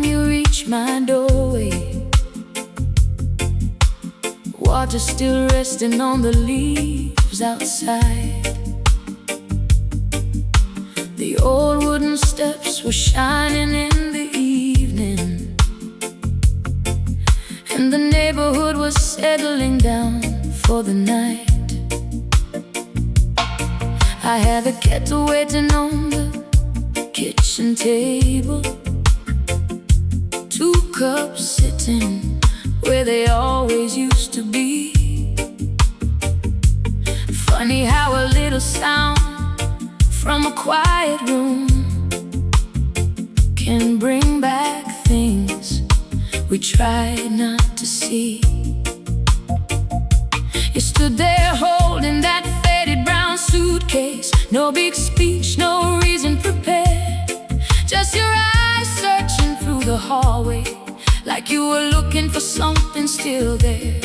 time you reach my doorway, water still resting on the leaves outside. The old wooden steps were shining in the evening, and the neighborhood was settling down for the night. I had the kettle waiting on the kitchen table, 2 cups sitting where they always used to be. Funny how a little sound from a quiet room can bring back things we tried not to see. You stood there holding that faded brown suitcase, no big speech, no reason prepared, just your eyes searching through the hallway like you were looking for something still there.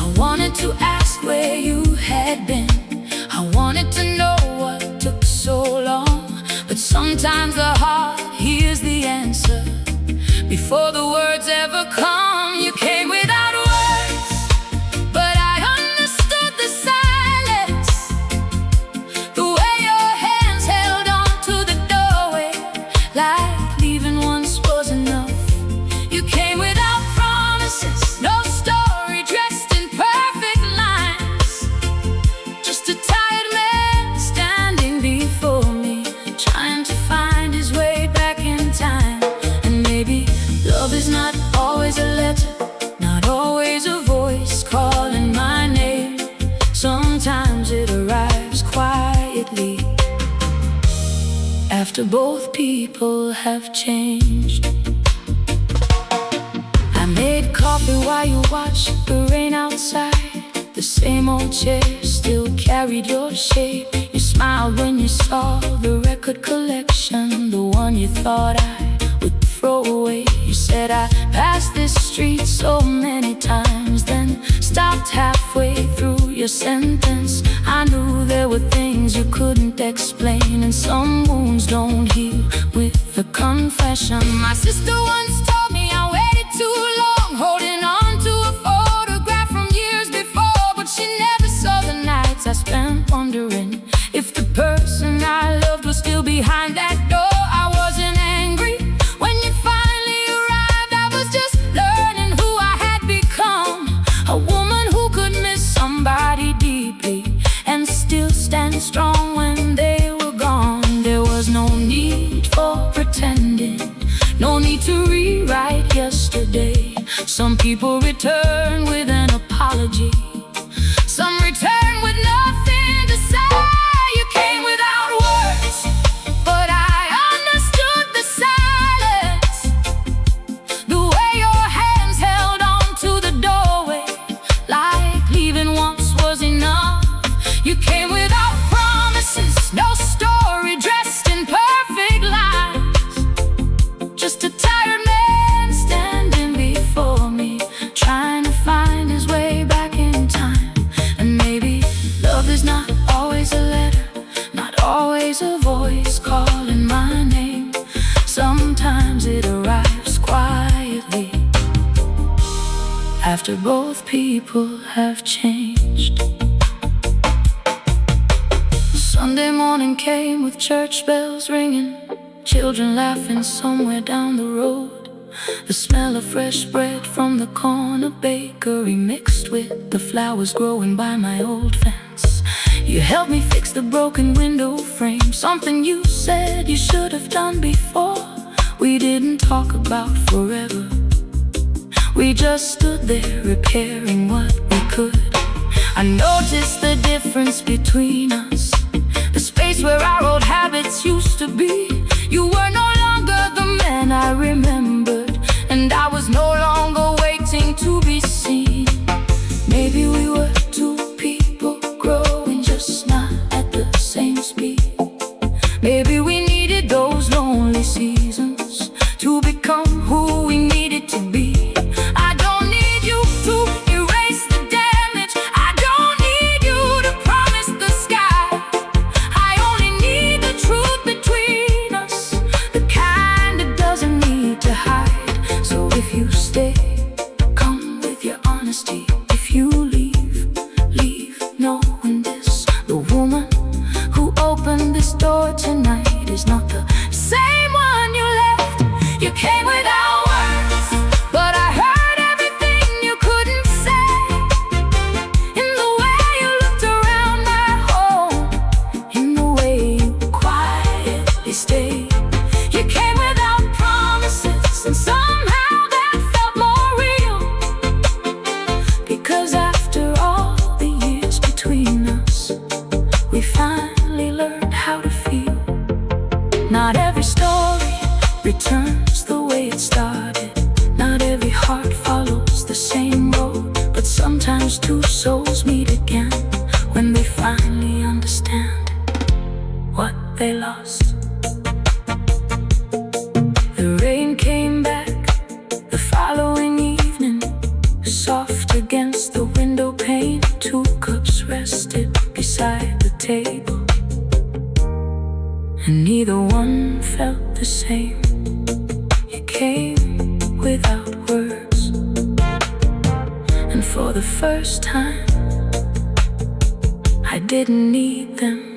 I wanted to ask where you had been, I wanted to know what took so long, but sometimes the heart hears the answer before the words ever come. You came without words, but I understood the silence, the way your hands held on to the doorway, like leaving once was enough. You came without promises, no story dressed in perfect lines, just a tired man standing before me, trying to find his way back in time. And maybe love is not always a letter, not always a voice calling my name. Sometimes it arrives quietly after both people have changed. I made coffee while you watched the rain outside. The same old chair still carried your shape. You smiled when you saw the record collection, the one you thought I would throw away. You said I passed this street so many times, then stopped halfway through your sentence. I knew there were things you couldn't explain, and some wounds don't heal with a confession. My sister once told me I waited too long, holding on to a photograph from years before, but she never saw the nights I spent wondering if the person I loved was still behind that door. I wasn't angry when you finally arrived, I was just learning who I had become. A woman who could miss somebody deeply and still stand strong when they were gone. There was no need for pretending, no need to rewrite yesterday. Some people return with an apology, some return with nothing to say. You came without words, but I understood the silence, the way your hands held on to the doorway, like leaving once was enough. You came without promises, no story dressed in perfect lines, just a tired man standing before me, trying to find his way back in time. And maybe love is not always a letter, not always a voice calling my name. Sometimes it arrives quietly after both people have changed. Sunday morning came with church bells ringing, children laughing somewhere down the road. The smell of fresh bread from the corner bakery mixed with the flowers growing by my old fence. You helped me fix the broken window frame, something you said you should have done before. We didn't talk about forever, we just stood there repairing what we could. I noticed the difference between us, the space where our old habits used to be. You were no longer the man I remembered, and I was no longer waiting to be seen. Maybe we were two people growing, just not at the same speed. Maybe we needed those lonely seasons to become who we needed to be. I don't need you to erase the damage, I don't need you to promise the sky. I only need the truth between us, the kind that doesn't need to hide. and somehow that felt more real. Because after all the years between us, we finally learned how to feel. Not every story returns the way it started. Not every heart follows the same road. But sometimes two souls meet again when they finally understand what they lost. The rain came back the following evening, soft against the window pane. Two cups rested beside the table, and neither one felt the same. It came without words, and for the first time I didn't need them.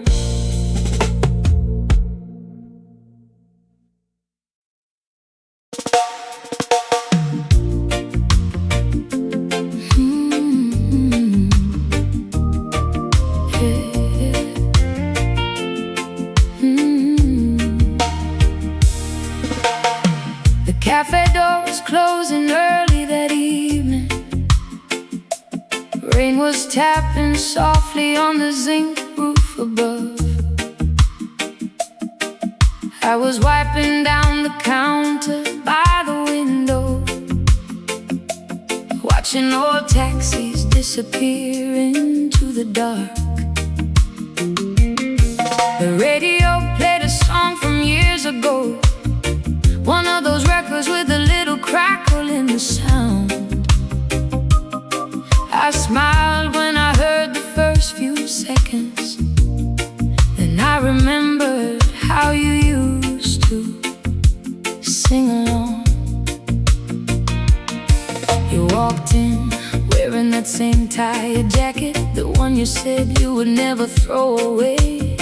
The cafe door was closing early that evening. Rain was tapping softly on the zinc roof above. I was wiping down the counter by the window, watching old taxis disappear into the dark. The radio played a song from years ago, one of those records with a little crackle in the sound. I smiled when I heard the first few seconds. Then I remembered how you used to sing along. You walked in wearing that same tired jacket, the one you said you would never throw away.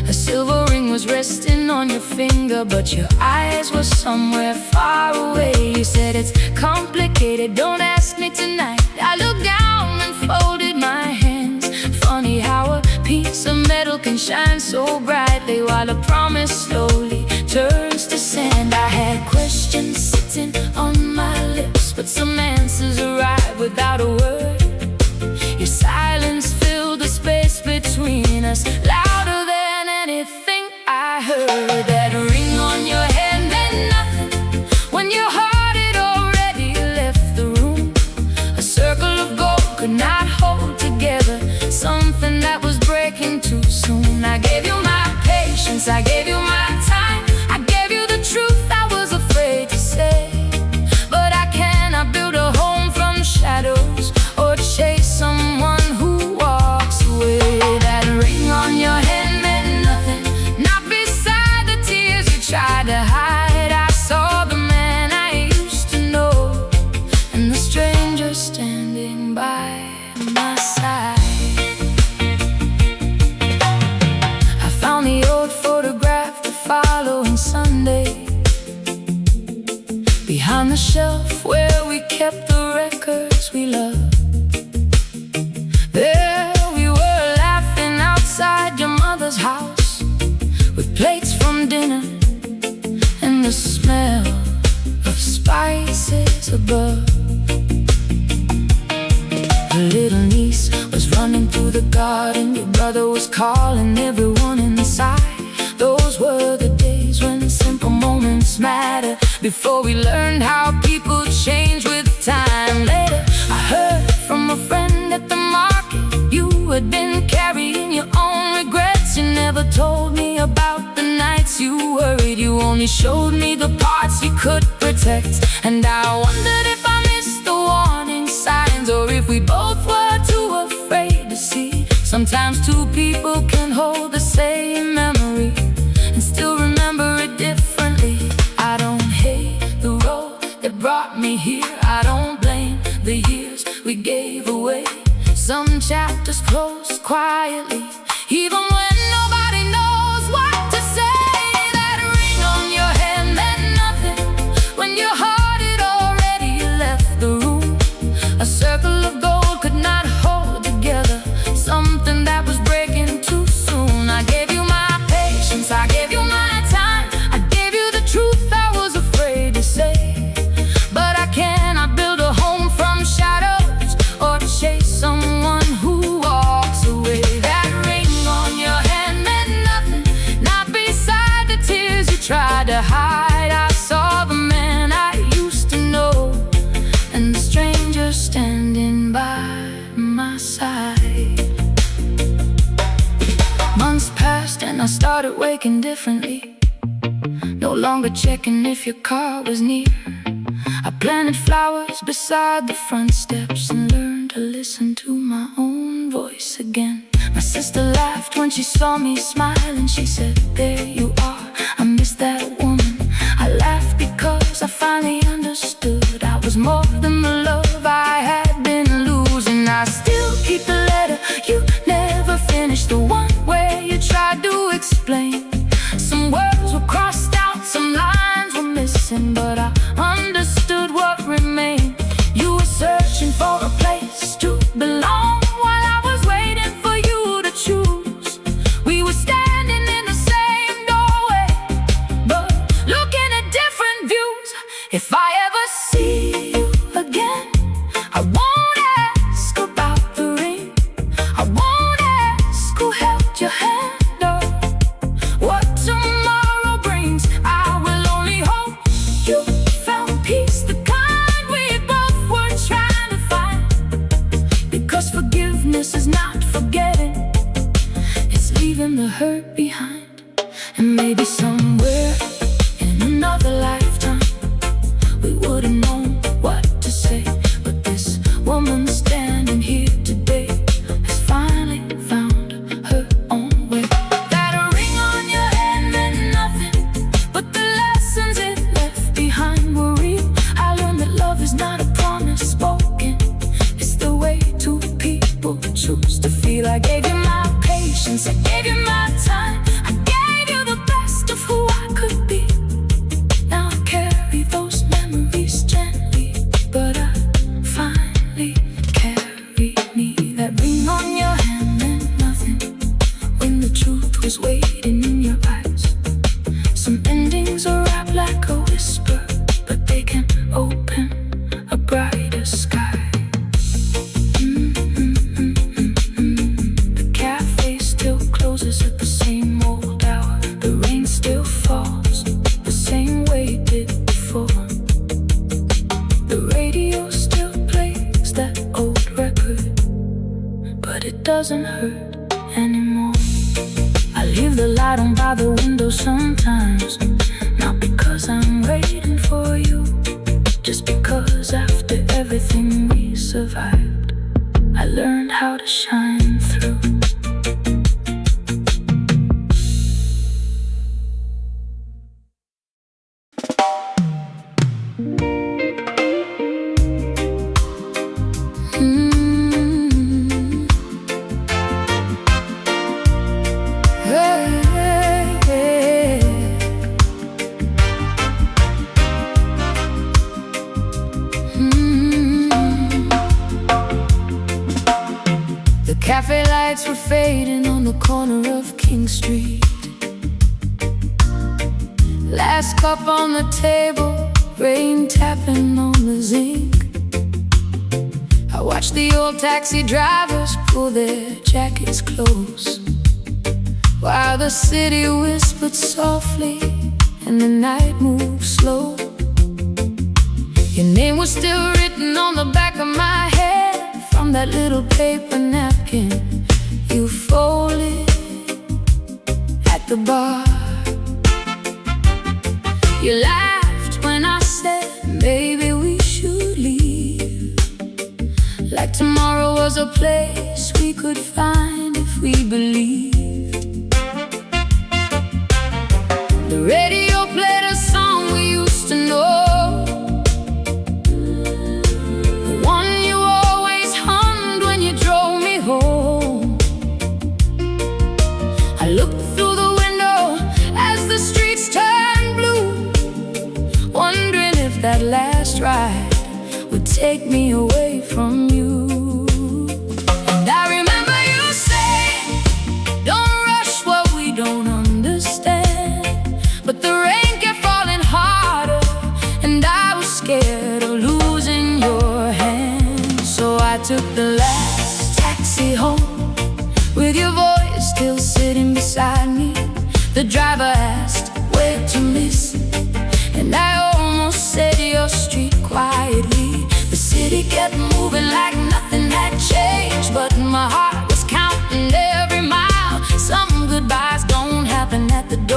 A silver ring was resting on your finger, but your eyes were somewhere far away. You said it's complicated, don't ask me tonight. I looked down and folded my hands. Funny how a piece of metal can shine so brightly while a promise slowly turns to sand. I had questions sitting on my lips, but some answers arrived without a word. Your silence filled the space between us, louder than anything I heard. That ring on your head meant nothing when your heart had already left the room. A circle of gold could not hold together something that was breaking too soon. I gave you my patience, I gave you my time, I gave you the truth I was afraid to say. But I cannot build a home from shadows or chase someone who walks away. That ring on your head meant nothing, not beside the tears you tried to hide. I saw the man I used to know and the stranger standing by my side. I found the old photograph the following Sunday behind the shelf where we kept the records we loved. There we were laughing outside your mother's house, with plates from dinner and the smell of spices above. The little niece was running through the garden, your brother was calling everyone inside. Those were the days when simple moments matter, before we learned how people change with time. Later I heard from a friend at the market, you had been carrying your own regrets. You never told me about the nights you worried, you only showed me the parts you could protect. And I wondered if I missed the warning signs, or if we both were too afraid to see. Sometimes two people can hold the same memory and still remember it differently. I don't hate the road that brought me here, I don't blame the years we gave away. Some chapters close quietly, even when nobody knows what to say. That ring on your head meant nothing when your heart had already left the room. A circle of gold could not hold together something that was breaking too soon. I gave you my patience, I gave you my time, I gave you the truth I was afraid to say. waking differently. No longer checking if your car was near. I planted flowers beside the front steps and learned to listen to my own voice again. My sister laughed when she saw me smile, and she said, "There you are, I miss that woman." I laughed because I finally understood I was more than the love I had been losing. I still keep the letter you never finished, the one where you tried to explain. Some words were crossed out, some lines were missing, but I understood what remained. You were searching for a place to belong while I was waiting for you to choose. We were standing in the same doorway, but looking at different views. If I ever see you again, I won't ask about the ring. I won't ask who held your hand or what tomorrow brings. I will only hope you found peace, the kind we both were trying to find. Because forgiveness is not forgetting, it's leaving the hurt behind. And maybe somewhere in another lifetime we would've known what to say. But this woman standing here today has finally found her own way. That a ring on your hand meant nothing, but the lessons it left behind were real. I learned that love is not a promise spoken, it's the way two people choose to feel. I gave you my patience, I gave you my time, I gave you the best of who I could be. Now I carry those memories gently, but I finally carry me. That ring on your hand meant nothing when the truth was waiting in your eyes. Some endings are wrapped like a whisper, but they can open a brighter sky. The cafe still closes at the same old hour. The rain still falls the same way it did before. The radio still plays that old record, but it doesn't hurt anymore. I leave the light on by the window sometimes, not because I'm waiting for you, just because after everything we survived, I learned how to shine through. The cafe lights were fading on the corner of King Street. Last cup on the table, rain tapping on the zinc. I watched the old taxi drivers pull their jackets close, while the city whispered softly and the night moved slow. Your name was still written on the back of my head from that little paper napkin you folded at the bar. You laughed when I said maybe we should leave, like tomorrow was a place we could find if we believed. The radio played a song we used to know, that last ride would take me away from you. And I remember you saying, don't rush what we don't understand. But the rain kept falling harder, and I was scared of losing your hand. So I took the last taxi home, with your voice still sitting beside me. The driver asked where to listen, and I almost said your street quietly. The city kept moving like nothing had changed, but my heart was counting every mile. Some goodbyes don't happen at the door.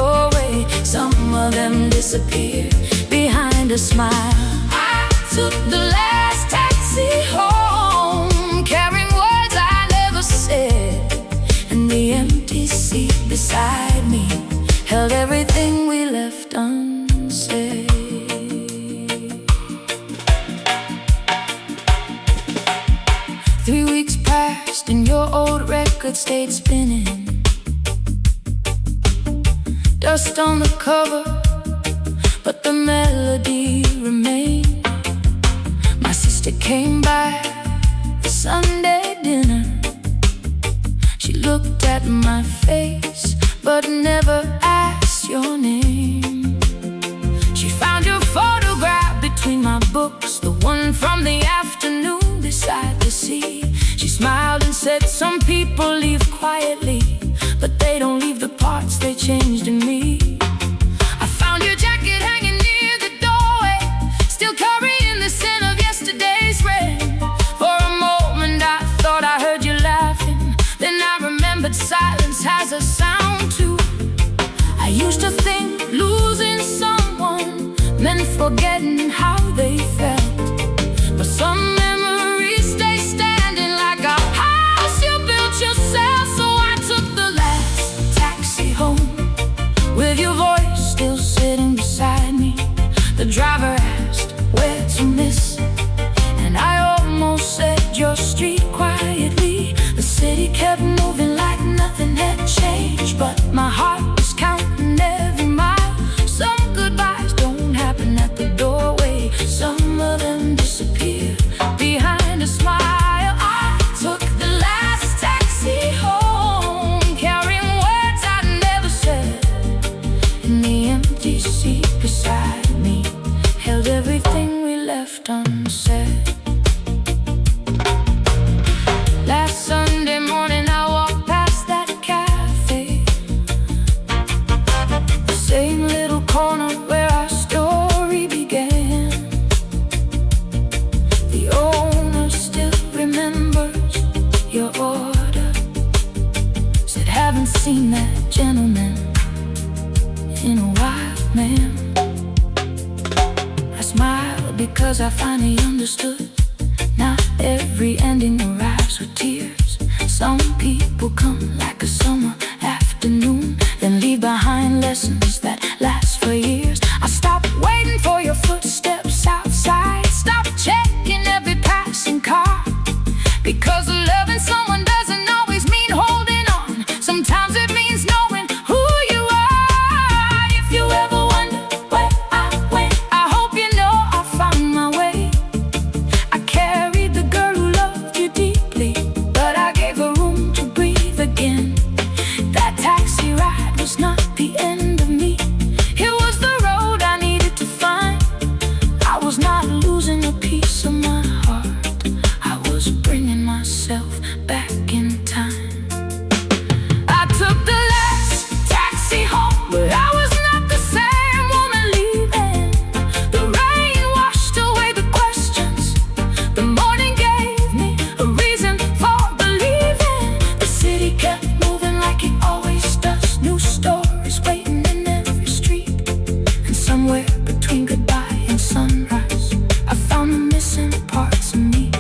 disappeared behind a smile. I took the last taxi home, carrying words I never said, and the empty seat beside me held everything we left unsaid. 3 weeks passed and your old record stayed spinning. Dust on the cover, but the melody remained. My sister came by the Sunday dinner. She looked at my face, but never asked your name. She found your photograph between my books, the one from the afternoon beside the sea. She smiled and said, some people leave quietly, but they don't leave the parts they changed in me. I found your jacket hanging near the doorway, still carrying the scent of yesterday's rain. For a moment I thought I heard you laughing, then I remembered silence has a sound too. I used to think losing someone meant forgetting how they felt, but some memories stay standing like a house you built yourself. So I took the last taxi home, with your voice still sitting beside me. The driver asked where to miss, and I almost said your street quietly. The city kept moving like nothing had changed, but my heart was counting every mile. Some goodbyes don't happen at the doorway, some of them disappear behind a smile. I took the last taxi home, carrying words I never said, and the empty seat beside me held everything we left unsaid. Last Sunday morning I walked past that cafe, the same little corner where our story began. The owner still remembers your order, said haven't seen that gentleman in a while, ma'am. I smiled because I finally understood. Not every ending arrives with tears. Some people come like a summer afternoon, then leave behind lessons that last for years. I stopped waiting for your footsteps outside, stopped checking every passing car, because loving someone doesn't always mean holding on. Sometimes it means knowing who you are. If you ever wonder where I went, I hope you know I found my way. I carried the girl who loved you deeply, but I gave her room to breathe again. That taxi ride was not the end of me, it was the road I needed to find. I was not losing a piece of my heart, I was bringing myself back in time. I took the last taxi home, but I was not the same woman leaving. The rain washed away the questions, the morning gave me a reason for believing. The city kept moving like it always does, new stories waiting in every street. And somewhere between goodbye and sunrise, I found the missing parts of me.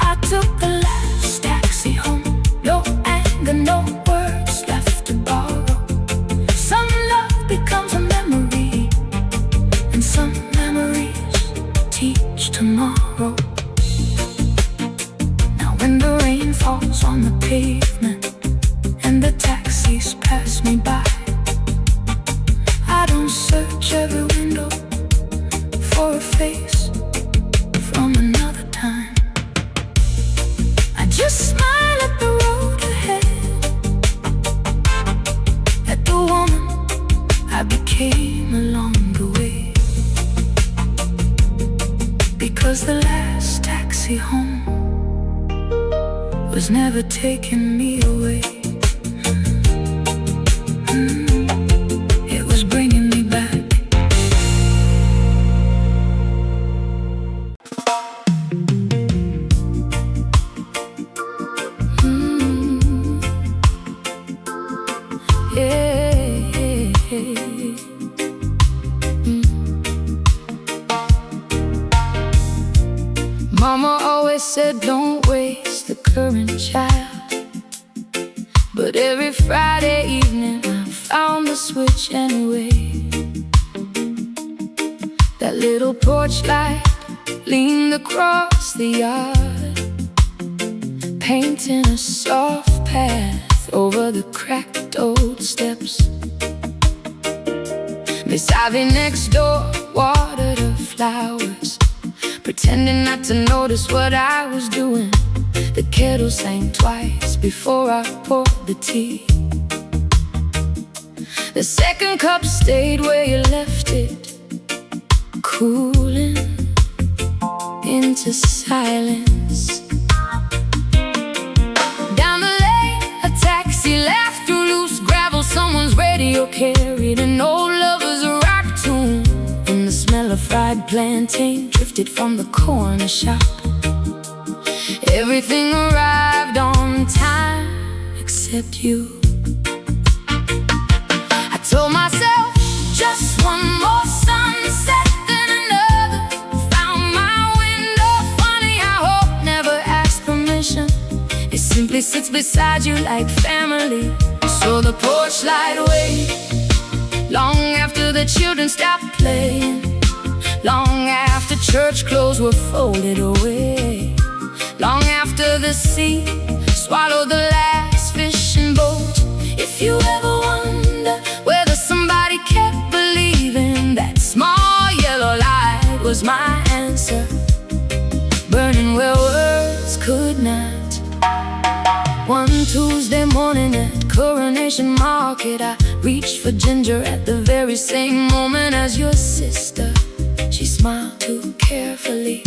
I took the last taxi home, no anger, no words left to borrow. Some love becomes a memory, and some memories teach tomorrow. Now when the rain falls on the pavement and the taxis pass me by, I don't search every window for a face from another time. I just smile at the road ahead, at the woman I became along the way, because the last taxi home was never taking me away. It was bringing me back. Mama always said don't waste the current child, but every Friday evening I found the switch anyway. That little porch light leaned across the yard, painting a soft path over the cracked old steps. Miss Ivy next door watered her flowers, pretending not to notice what I was doing. The kettle sang twice before I poured the tea. The second cup stayed where you left it, cooling into silence. Down the lane, a taxi laughed through loose gravel. Someone's radio carried an old lover's rock tune, and the smell of fried plantain drifted from the corner shop. Everything arrived on time except you. I told myself just one more sunset, then another. Found my window funny, I hope never asked permission. It simply sits beside you like family. So the porch light waited long after the children stopped playing, long after church clothes were folded away, long after the sea swallowed the last fishing boat. If you ever wonder whether somebody kept believing, that small yellow light was my answer, burning where words could not. One Tuesday morning at Coronation Market, I reached for ginger at the very same moment as your sister. She smiled too carefully,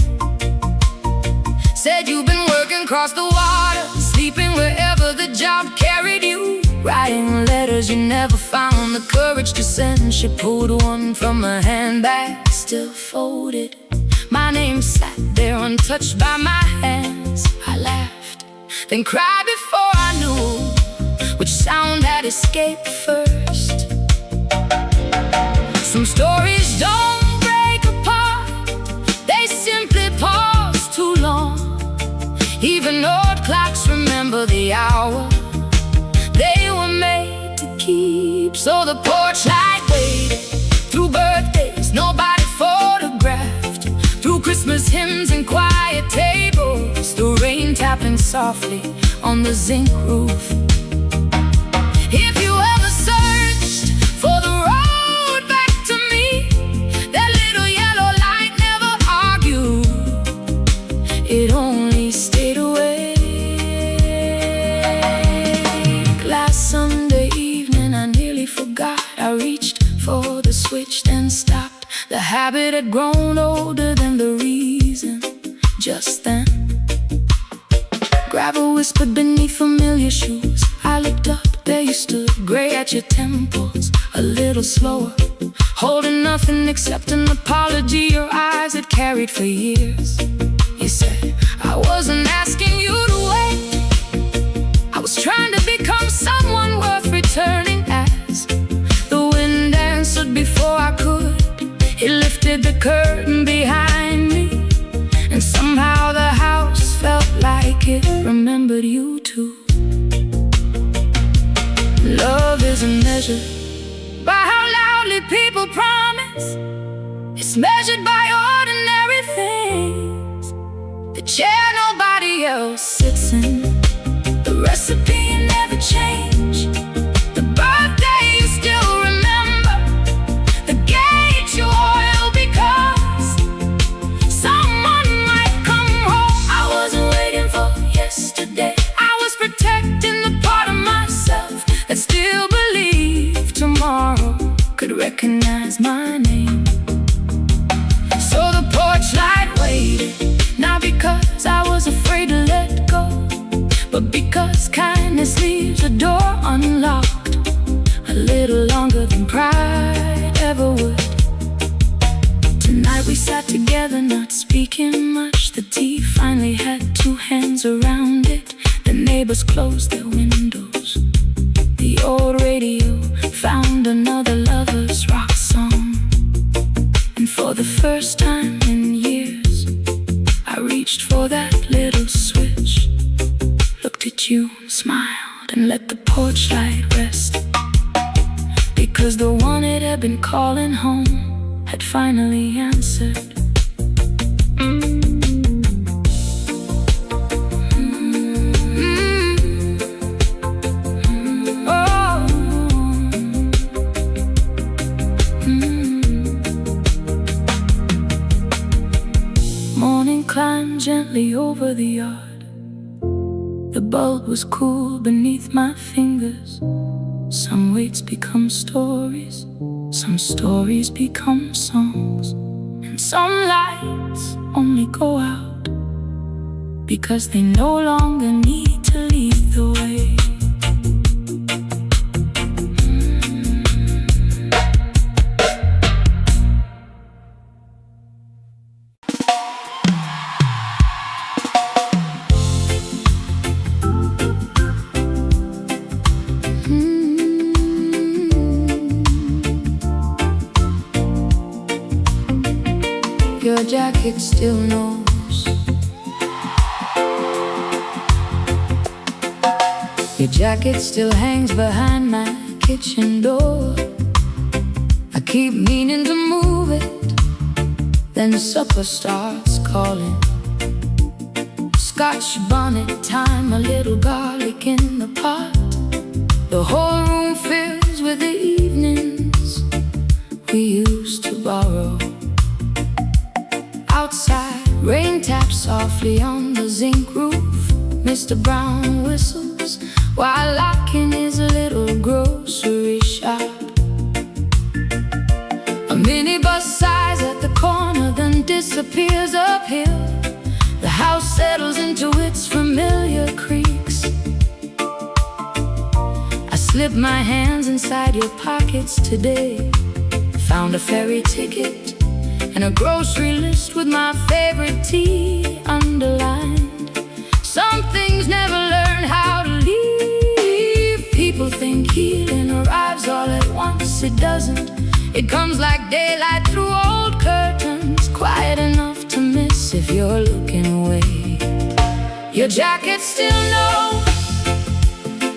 said you've been working across the water, sleeping wherever the job carried you, writing letters you never found the courage to send. She pulled one from her handbag, still folded. My name sat there untouched by my hands. I laughed, then cried before I knew which sound had escaped first. Some stories don't break apart, they simply pause too long. Even old clocks remember the hour they were made to keep. So the porch light waited through birthdays nobody photographed, through Christmas hymns and quiet tables, through rain tapping softly on the zinc roof. If you ever searched for the road back to me, that little yellow light never argued, it only stayed awake. Last Sunday evening I nearly forgot. I reached for the switch then stopped. The habit had grown older than the reason. Just then gravel whispered beneath familiar shoes. I looked up, there you stood, gray at your temples, a little slower, holding nothing except an apology your eyes had carried for years. You said, I wasn't asking you to wait, I was trying to become someone worth returning as. The wind answered before I could, it lifted the curtain behind me, and somehow the house felt like it remembered you too. Love isn't measured by how loudly people promise, it's measured by ordinary things. The chair nobody else sits in, the recipe you never change, the birthday you still remember, the gauge you oil because someone might come home. I wasn't waiting for yesterday, I was protecting the part of myself that still believed tomorrow could recognize my name. So the porch light waited, not because I was afraid to let go, but because kindness leaves a door unlocked a little longer than pride ever would. Tonight we sat together, not speaking much. The tea finally had two hands around it. The neighbors closed their windows. The old radio found another lover's rock song. And for the first time in years, I reached reached for that little switch, looked at you, smiled, and let the porch light rest. Because the one it had been calling home had finally answered. Morning climbed gently over the yard. The bulb was cool beneath my fingers. Some weights become stories, some stories become songs, and some lights only go out because they no longer need to lead the way. Your jacket still knows. Your jacket still hangs behind my kitchen door. I keep meaning to move it, then supper starts calling. Scotch bonnet time, a little garlic in the pot. The whole room fills with the evenings we used to borrow. Outside, rain taps softly on the zinc roof. Mr. Brown whistles while locking his little grocery shop. A minibus sighs at the corner, then disappears uphill. The house settles into its familiar creaks. I slip my hands inside your pockets today. Found a ferry ticket and a grocery list with my favorite tea underlined. Some things never learn how to leave. People think healing arrives all at once. It doesn't. It comes like daylight through old curtains, quiet enough to miss if you're looking away. Your jacket still knows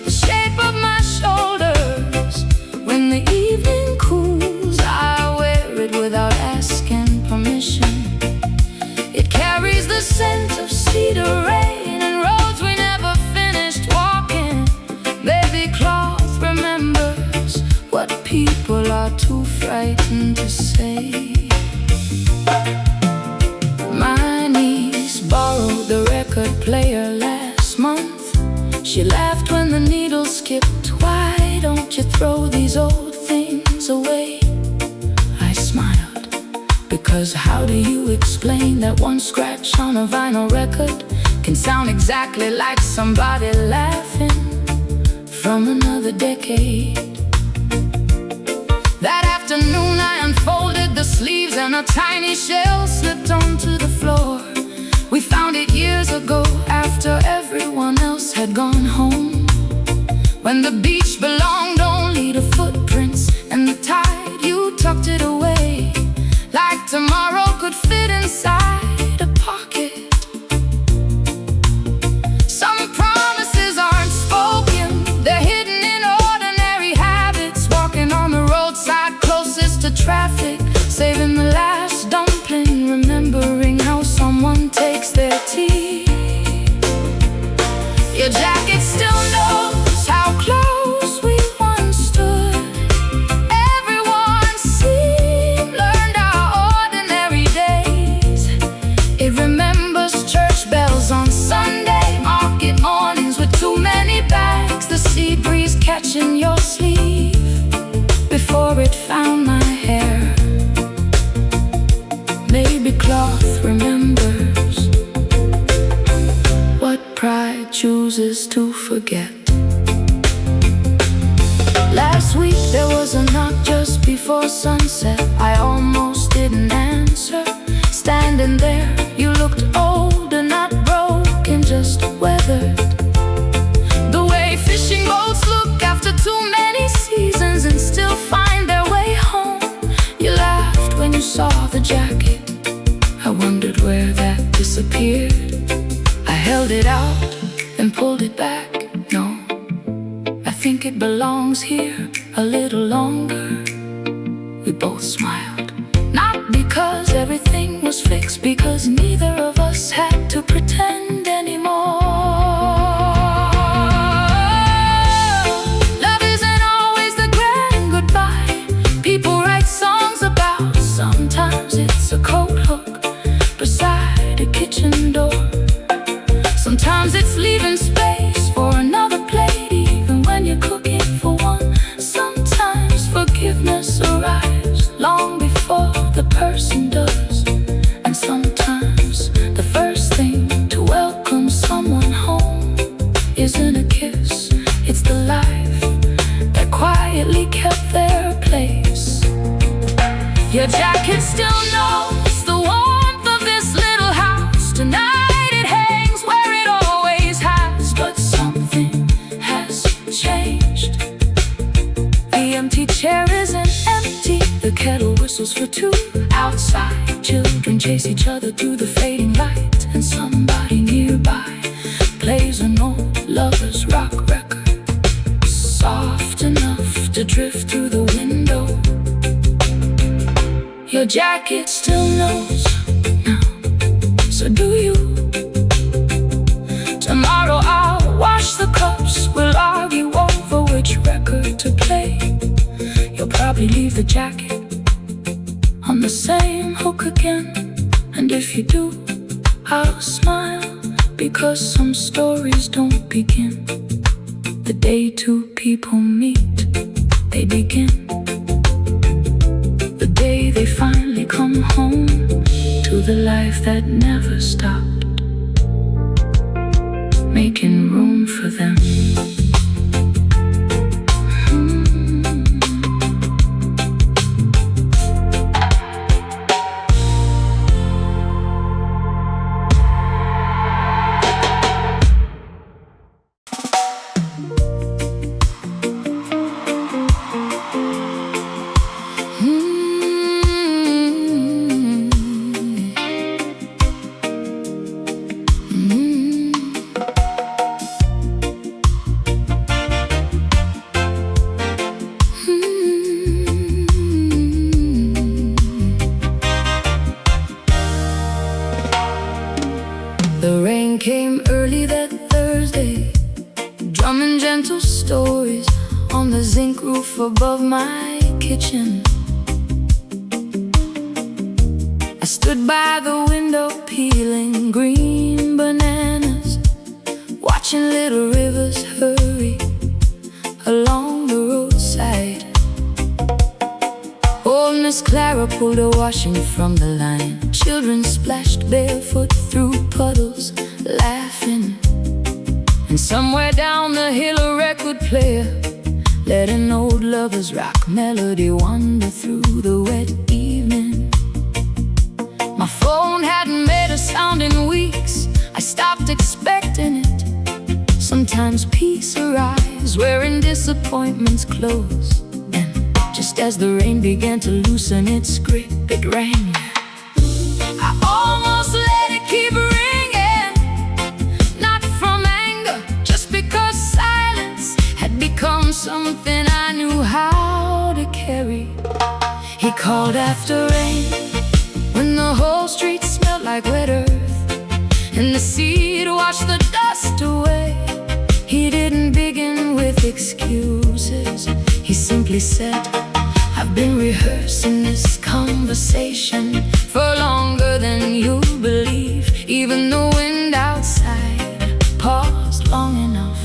the shape of my shoulders. When the evening cools, I wear it without asking permission. It carries the scent of cedar rain and roads we never finished walking. Baby cloth remembers what people are too frightened to say. My niece borrowed the record player last month. She laughed when the needle skipped. Why don't you throw these old things away? I smiled, because how do you explain that one scratch on a vinyl record can sound exactly like somebody laughing from another decade? That afternoon I unfolded the sleeves and a tiny shell slipped onto the floor. We found it years ago after everyone else had gone home, when the beach belonged only to footprints and the tide. You tucked it away like tomorrow could fit inside a pocket. Some promises aren't spoken, they're hidden in ordinary habits. Walking on the roadside closest to traffic, saving the last dumpling, remembering how someone takes their tea. Your jacket still knows how close we once stood. Everyone seemed learned our ordinary days. It remembers church bells on Sunday, market mornings with too many bags, the sea breeze catching your sleeve before it found my hair. Baby cloth remembers what pride chooses to forget. Last week there was a knock just before sunset. I almost didn't answer. Standing there, you looked older, not broken, just weathered. The way fishing boats look after too many seasons and still find their way home. You laughed when you saw the jacket. I wondered wondered where that disappeared. I held it out and pulled it back. No, I think it belongs here a little longer. We both smiled, not because everything was fixed, because neither of us had to pretend anymore. Love isn't always the grand goodbye people write songs about. Sometimes it's a coat hook beside a kitchen door. Sometimes it's leaving space for another plate, even when you're cooking for one. Sometimes forgiveness arrives long before the person does. And sometimes the first thing to welcome someone home isn't a kiss, it's the life that quietly kept their place. Your jacket still knows the warmth of this little house. Tonight it hangs where it always has. But something has changed. The empty chair isn't empty. The kettle whistles for two. Outside, children chase each other through the fading light. And somebody nearby plays an old lover's rock record, soft enough to drift through the window. Your jacket still knows now, so do you. Tomorrow I'll wash the cups, we'll argue over which record to play. You'll probably leave the jacket on the same hook again. And if you do, I'll smile, because some stories don't begin the day two people meet. They begin the day they finally come home to the life that never stopped, making room for them. The rain came early that Thursday, drumming gentle stories on the zinc roof above my kitchen. I stood by the window peeling green bananas, watching little rivers hurry along the roadside. Old Miss Clara pulled a washing from the line. Children splashed barefoot through puddles, laughing. And somewhere down the hill a record player let an old lover's rock melody wander through the wet evening. My phone hadn't made a sound in weeks. I stopped expecting it. Sometimes peace arrives wherein disappointments close. And just as the rain began to loosen its grip, it rang. I almost let it keep ringing, not from anger, just because silence had become something I knew how to carry. He called after rain, when the whole street smelled like wet earth, and the sea washed the dust away. He didn't begin with excuses. He simply said, I've been rehearsing this conversation for longer than you believe. Even the wind outside paused long enough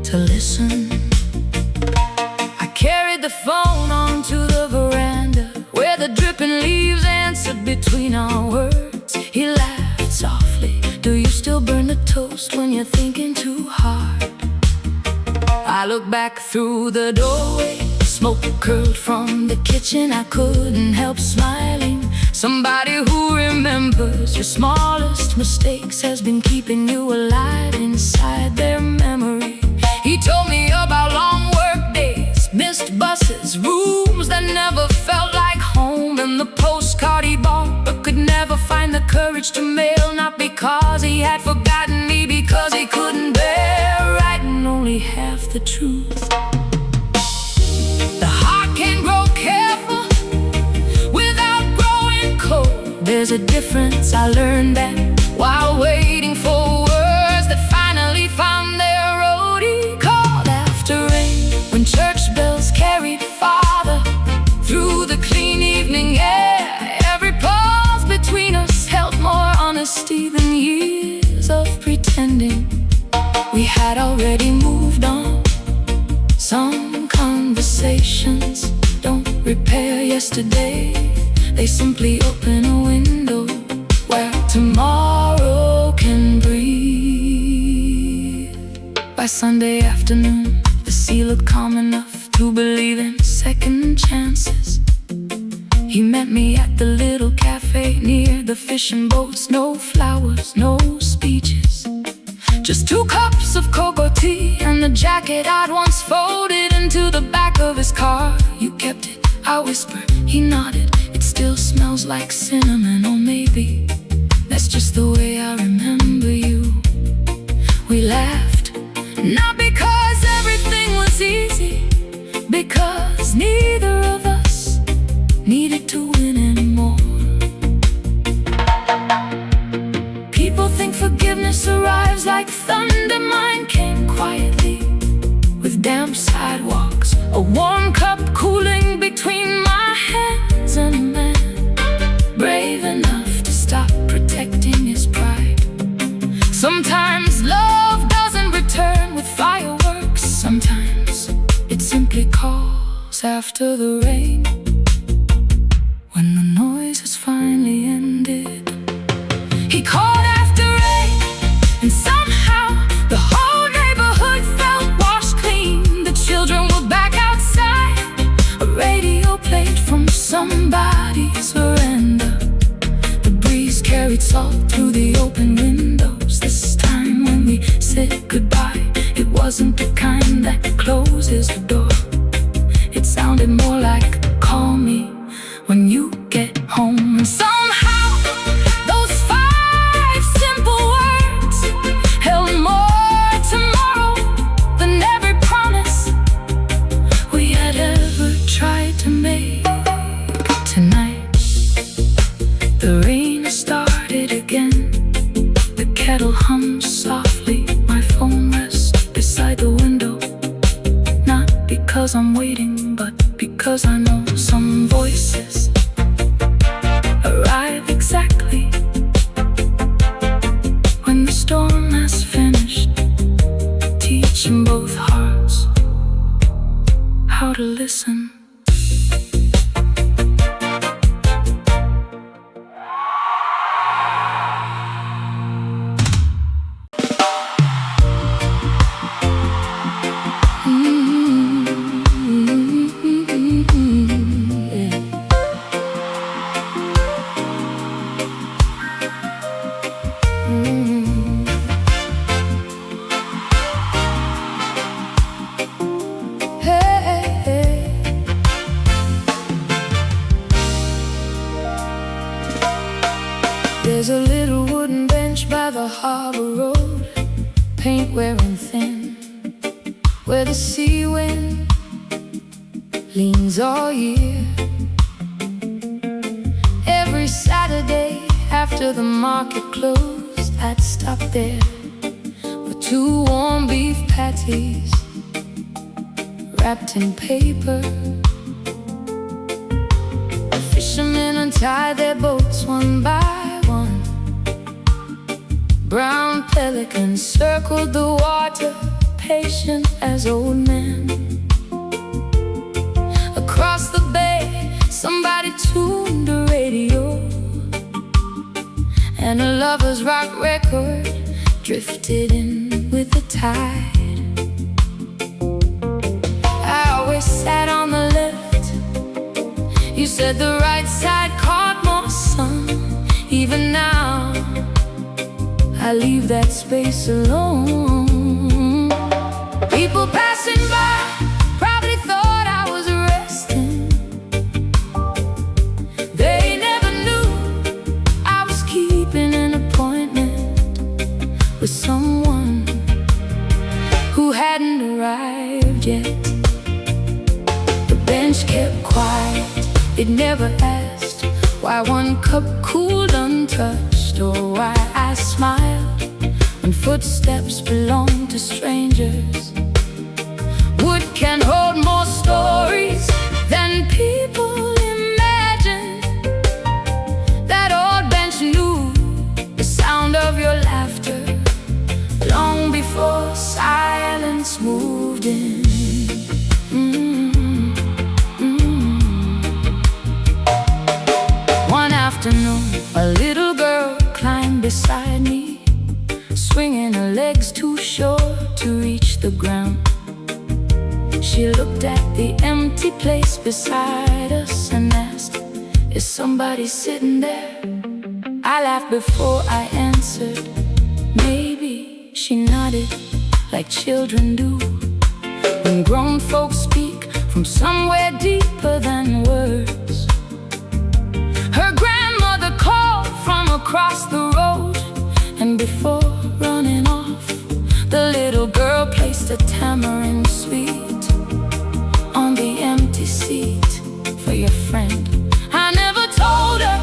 to listen. I carried the phone onto the veranda, where the dripping leaves answered between our words. He laughed softly. Do you still burn the toast when you're thinking too hard? I looked back through the doorway. Smoke curled from the kitchen, I couldn't help smiling. Somebody who remembers your smallest mistakes has been keeping you alive inside their memory. He told me about long work days, missed buses, rooms that never felt like home, and the postcard he bought but could never find the courage to mail, not because he had forgotten me, because he couldn't bear writing only half the truth. The heart can grow careful without growing cold. There's a difference, I learned that while waiting for words that finally found their road. He called after rain when church bells carried farther through the clean evening air. Every pause between us held more honesty than years of pretending. We had already moved on. Some conversations don't repair yesterday, they simply open a window where tomorrow can breathe. By Sunday afternoon, the sea looked calm enough to believe in second chances. He met me at the little cafe near the fishing boats. No flowers, no speeches, just 2 cups of cocoa tea and the jacket I'd once folded into the back of his car. You kept it, I whispered. He nodded. It still smells like cinnamon, or maybe that's just the way I remember you. We laughed, not because everything was easy, because neither of us needed to win anymore. People think forgiveness arrives like thunder. Mine came quietly, with damp sidewalks, a warm cup cooling between my hands, and a man brave enough to stop protecting his pride. Sometimes love doesn't return with fireworks. Sometimes it simply calls after the rain. When the noise has finally ended, he called after rain, and somehow the whole neighborhood felt washed clean. The children were back outside, a radio played from somebody's veranda. The breeze carried salt through the open windows. This time when we said goodbye, it wasn't the kind that closes the door. It sounded more like call me when you get home. And somehow those 5 simple words held more tomorrow than every promise we had ever tried to make. Tonight the rain started again. The kettle hums softly. My phone rests beside the window, not because I'm waiting, but because I know some voices arrive exactly when the storm has finished, teaching both hearts how to listen. There's a little wooden bench by the harbor road, paint wearing thin, where the sea wind leans all year. Every Saturday after the market closed, I'd stop there for 2 warm beef patties wrapped in paper. The fishermen untied their boats one by one. Brown pelicans circled the water, patient as old men. Across the bay, somebody tuned a radio, and a lover's rock record drifted in with the tide. I always sat on the left. You said the right side caught more sun. Even now, I leave that space alone. People passing by probably thought I was resting. They never knew I was with someone who hadn't arrived yet. The bench kept quiet, it never asked why one cup cooled untouched, or why I smiled when footsteps belong to strangers. Wood can hold more stories than people imagine. That old bench knew the sound of your laughter long before silence moved in. One afternoon, a little girl climbed beside me, swinging her legs too short to reach the ground. She looked at the empty place beside us and asked, "Is somebody sitting there?" I laughed before I answered. Maybe. She nodded like children do when grown folks speak from somewhere deeper than words. Her grandmother called from across the road, and before running off, the little girl placed a tamarind sweet on the empty seat for your friend. I never told her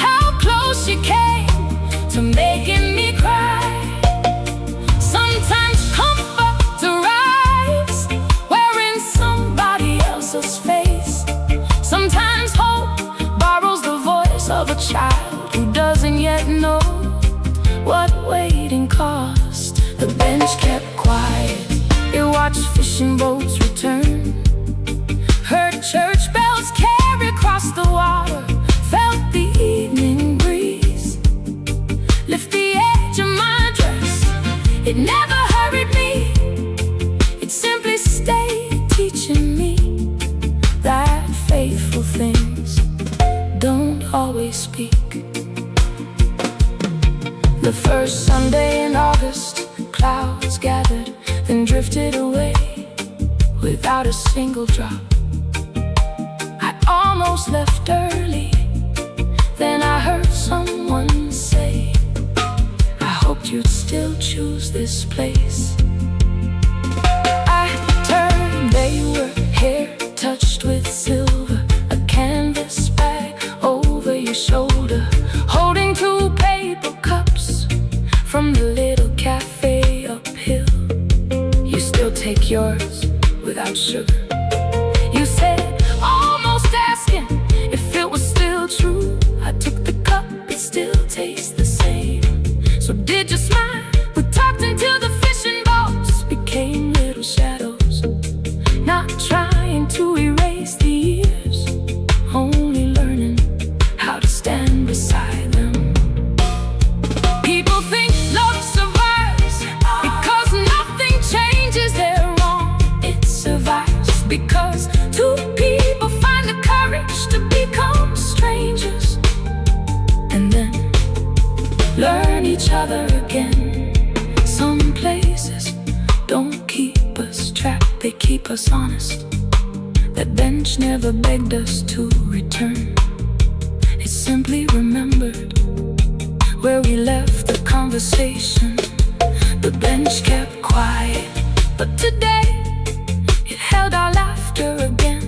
how close she came to making me cry. Sometimes comfort arrives wearing somebody else's face. Sometimes hope borrows the voice of a child who doesn't yet know what waiting cost. The bench kept quiet, it watched fishing boats return, heard church bells carry across the water, felt the evening breeze lift the edge of my dress. It never hurried me, it simply stayed teaching me that faithful things don't always speak. The first Sunday in August, clouds gathered, then drifted away without a single drop. I almost left early, then I heard someone say, "I hoped you'd still choose this place." I turned, they were hair touched with silver, a canvas bag over your shoulder, holding two paper cups from the little cafe uphill. You still take yours without sugar, you said, almost asking if it was still true. I took the cup, it still tastes the same. So did you smile? We talked until the fishing boats became little shadows, not trying to erase the years, only learning how to stand beside them. People think love survives because nothing changes, they're wrong. It survives because two people find the courage to become strangers and then learn each other again. Some places don't keep us trapped, they keep us honest. That bench never begged us to return, it simply remembered where we left the conversation. The bench kept quiet, but today it held our laughter again.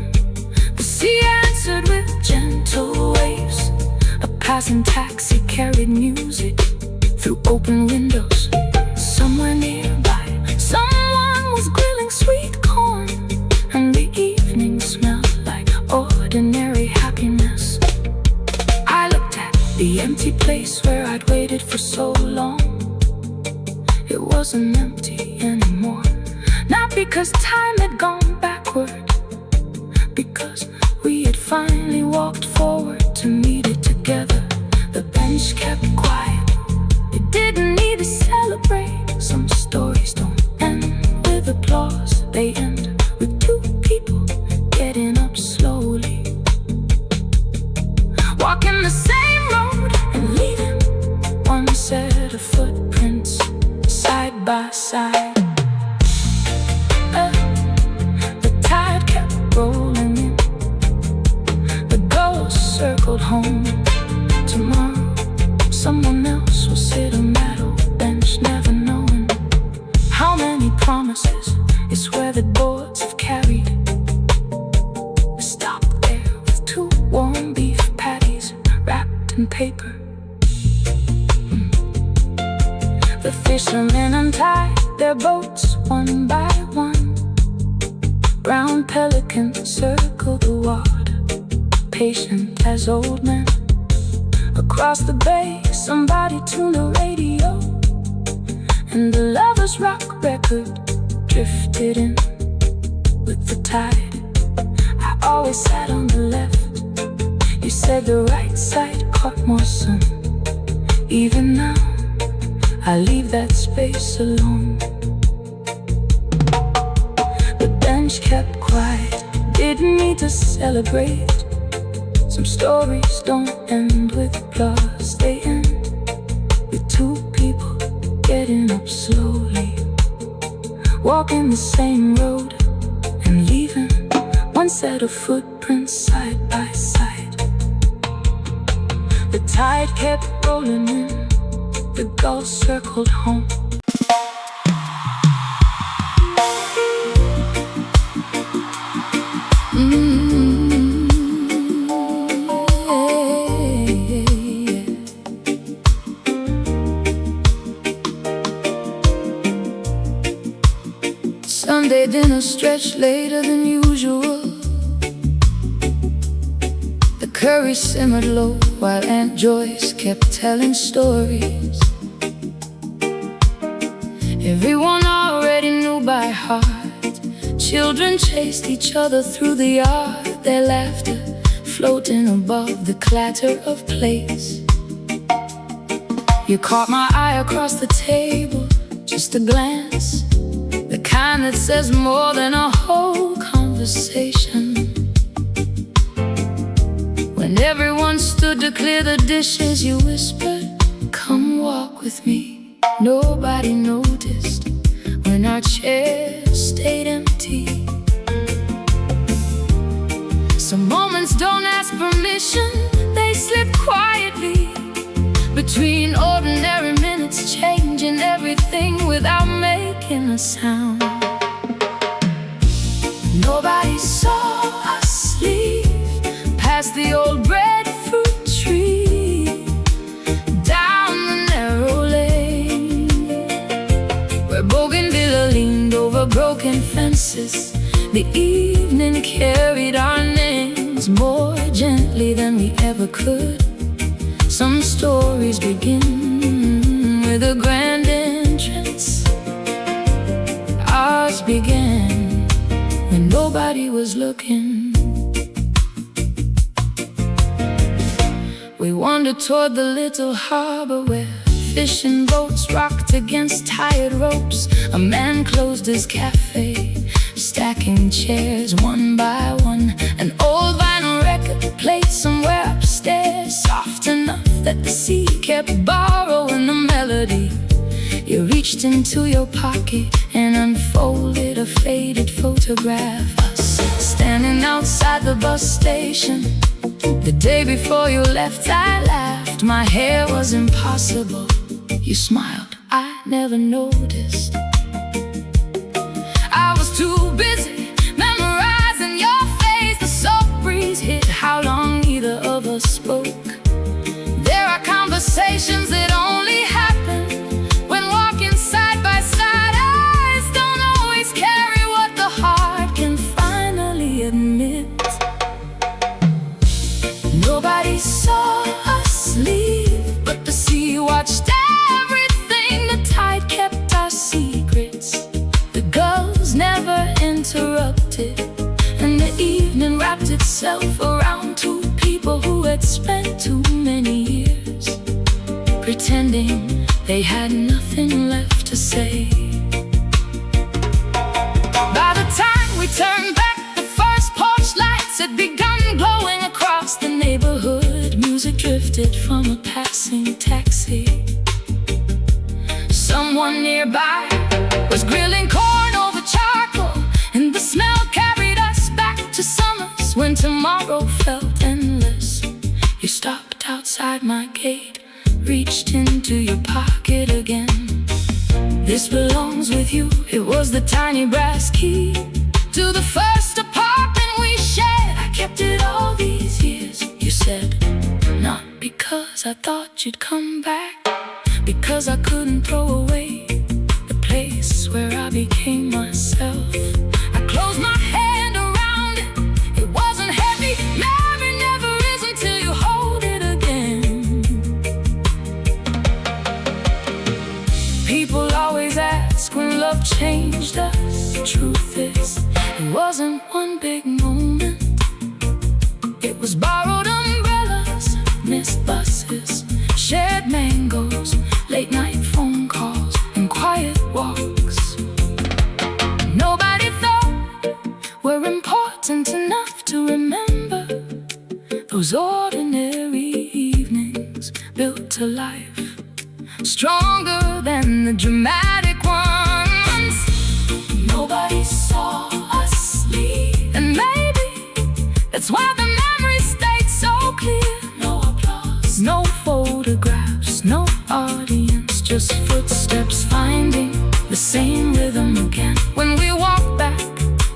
The sea answered with gentle waves, a passing taxi carried music through open windows. Somewhere nearby, someone was grilling sweet corn, and the evening smelled like ordinary happiness. I looked at the empty place where I'd waited for so long. It wasn't empty anymore, not because time had gone backward, because we had finally walked forward to meet it together. The bench kept quiet, it didn't need to celebrate. Some stories don't end with applause, they end with two people getting up slowly, walking the same road and leaving one set of footprints side by side. The tide kept rolling in, the ghost circled home. Tomorrow, someone else will sit on that old bench, never knowing The fishermen untied their boats one by one. Brown pelicans circled the water, patient as old men. Across the bay, somebody tuned the radio, and the lovers' rock record drifted in with the tide. I always sat on the left. You said the right side caught more sun. Even now, I leave that space alone. The bench kept quiet, didn't need to celebrate. Some stories don't end with applause, they end with two people getting up slowly, walking the same road and leaving one set of footprints side by side. The tide kept rolling in, the gulls circled home. Sunday dinner stretched later than usual. The curry simmered low while Aunt Joyce kept telling stories everyone already knew by heart. Children chased each other through the yard, their laughter floating above the clatter of plates. You caught my eye across the table, just a glance, the kind that says more than a whole conversation. When everyone stood to clear the dishes, you whispered, "Come walk with me." Nobody noticed when our chairs stayed empty. Some moments don't ask permission, they slip quietly between ordinary minutes, changing everything without making a sound. Nobody saw us leave past the old breadfruit tree, down the narrow lane where bougainvillea leaned over broken fences. The evening carried our names more gently than we ever could. Some stories begin with a grand entrance. Ours began when nobody was looking. We wandered toward the little harbor where fishing boats rocked against tired ropes. A man closed his cafe, stacking chairs one by one. An old vinyl record played somewhere upstairs, soft enough that the sea kept borrowing the melody. You reached into your pocket and unfolded a faded photograph. Us standing outside the bus station. The day before you left, I laughed. My hair was impossible. You smiled, I never noticed. I was too busy memorizing your face. The soft breeze hit how long neither of us spoke. There are conversations that only happen when walking side by side. Eyes don't always carry what the heart can finally admit. Nobody saw us leave, but the sea watched everything. The tide kept our secrets, the gulls never interrupted, and the evening wrapped itself around two people who had spent too many years pretending they had nothing left to say. By the time we turned back, the first porch lights had begun glowing across the neighborhood. Music drifted from a passing taxi. Someone nearby was grilling corn over charcoal, and the smell carried us back to summers when tomorrow felt endless. You stopped outside my gate, reached into your pocket again. This belongs with you. It was the tiny brass key to the first apartment we shared. I kept it all these years. You said, not because I thought you'd come back, because I couldn't throw away the place where I became myself. I closed my hand around it, it wasn't heavy. Memory never is until you hold it again. People always ask when love changed us. The truth is, it wasn't one big moment. It was borrowed umbrellas, missed buses, shared mangoes, late night phone calls, and quiet walks. Nobody thought we're important enough to remember those ordinary evenings built to life, stronger than the dramatic ones. Nobody saw us leave, and maybe that's why the memory stayed so clear. No applause, no photographs, no audience, just footsteps finding the same rhythm again. When we walked back,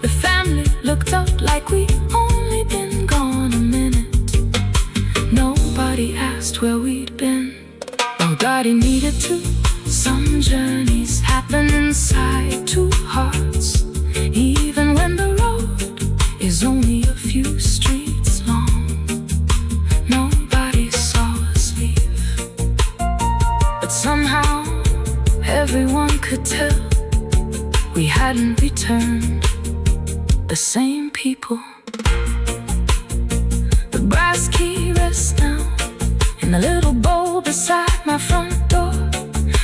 the family looked up like we'd only been gone a minute. Nobody asked where we'd been, nobody needed to. Some journeys happen inside two hearts, even when the road is only a few streets long. Nobody saw us leave, but somehow everyone could tell we hadn't returned the same people. The brass key rests now in the little bowl beside my front door.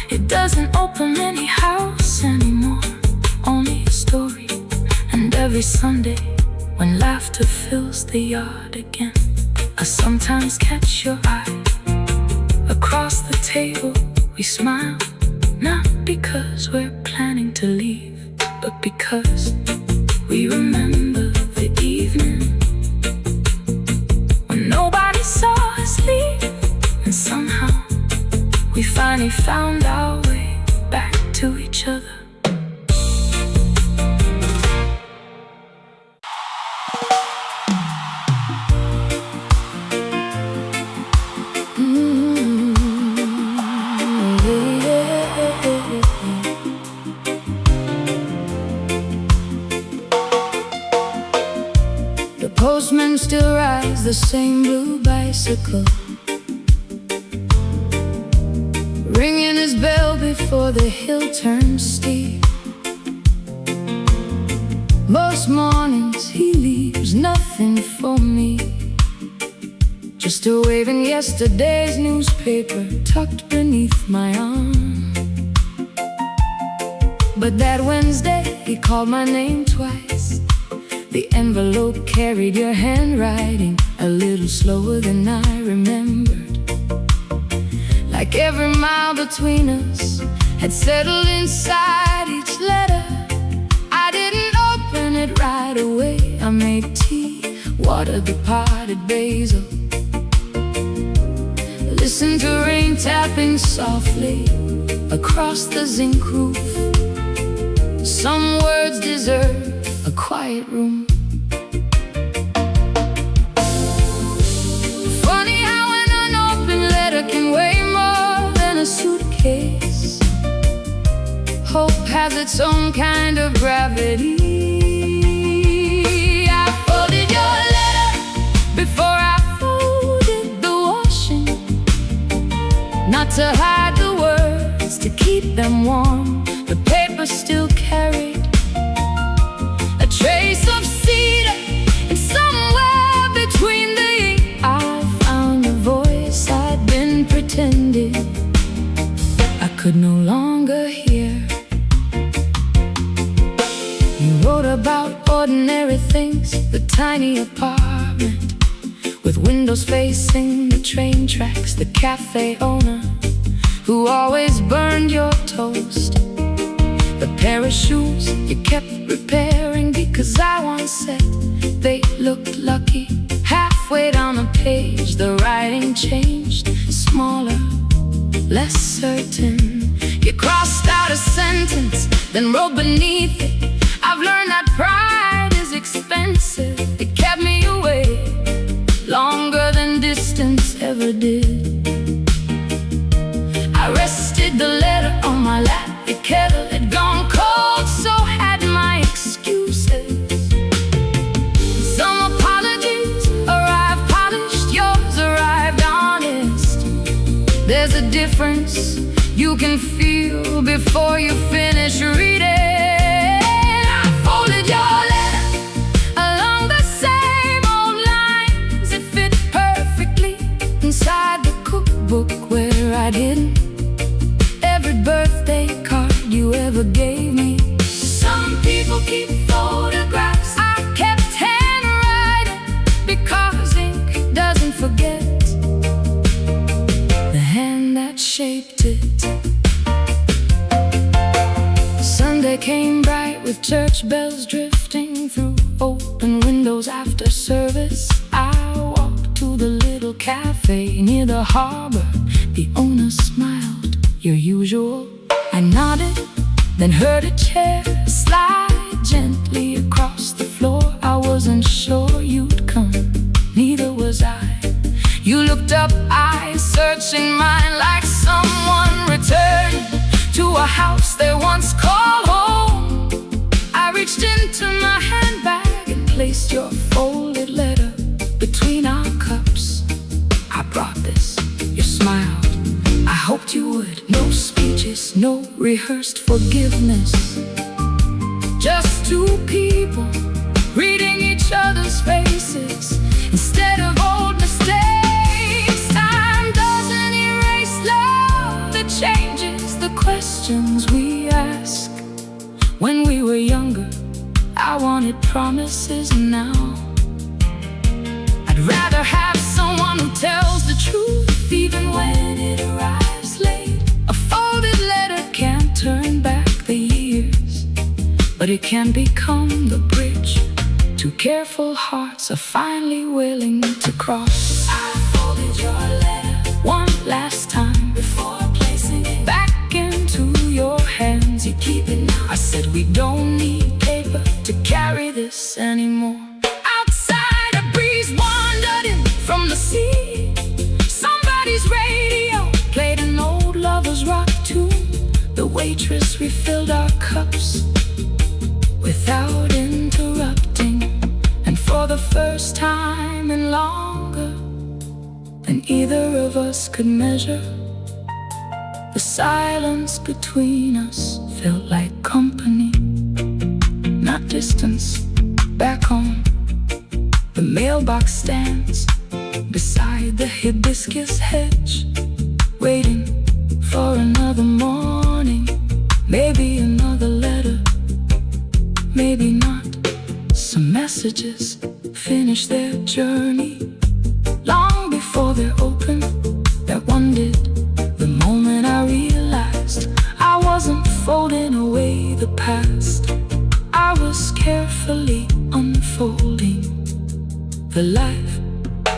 It doesn't open any house anymore, only a story. And every Sunday when laughter fills the yard again, I sometimes catch your eye. Across the table we smile, not because we're planning to leave, but because we remember the evening when nobody saw us leave. And somehow we finally found our way back to each other. The postman still rides the same blue bicycle, ringing his bell before the hill turns steep. Most mornings he leaves nothing for me, just a waving yesterday's newspaper tucked beneath my arm. But that Wednesday he called my name twice. The envelope carried your handwriting a little slower than I remembered, like every mile between us had settled inside each letter. I didn't open it right away. I made tea, watered the potted basil, listened to rain tapping softly across the zinc roof. Some words deserve a quiet room. Funny how an unopened letter can weigh more than a suitcase. Hope has its own kind of gravity. I folded your letter before I folded the washing, not to hide the words, to keep them warm. The paper still carried a trace of cedar, and somewhere between the ink I found the voice I'd been pretending I could no longer hear. You wrote about ordinary things, the tiny apartment with windows facing the train tracks, the cafe owner who always burned your toast, the pair of shoes you kept repairing because I once said they looked lucky. Halfway down a page the writing changed, smaller, less certain. You crossed out a sentence, then wrote beneath it, I've learned that pride is expensive. It kept me away longer than distance ever did. I rested my lap, the kettle had gone cold, so had my excuses. Some apologies arrived polished, yours arrived honest. There's a difference you can feel before you finish reading. I folded your letter along the same old lines. It fit perfectly inside the cookbook where I'd hidden every birthday card you ever gave me. Some people keep photographs, I kept handwriting because ink doesn't forget the hand that shaped it. Sunday came bright with church bells drifting through open windows after service. I walked to the little cafe near the harbor. The owner smiled, your usual. I nodded, then heard a chair slide gently across the floor. I wasn't sure you'd come, neither was I. You looked up, eyes searching mine like someone returned to a house they once called home. I reached into my handbag and placed your folded letter between our cups. I brought this, you smiled. I hoped you would. No speeches, no rehearsed forgiveness. Just two people reading each other's faces instead of old mistakes. Time doesn't erase love, it changes the questions we ask. When we were younger, I wanted promises now. I'd rather have someone who tells the truth even when it arrives late. A folded letter can't turn back the years, but it can become the bridge two careful hearts are finally willing to cross. I folded your letter one last time before placing it back into your hands. You keep it now. I said we don't need paper to carry this anymore. Outside a breeze wandered in from the sea. Somebody's radio played an old lover's rock tune. The waitress refilled our cups without interrupting, and for the first time in longer than either of us could measure, the silence between us felt like company, not distance. Back home, the mailbox stands beside the hibiscus hedge, waiting for another morning, maybe another letter, maybe not. Some messages finish their journey long before they're open. That one did. The moment I realized I wasn't folding away the past, I was carefully unfolding the life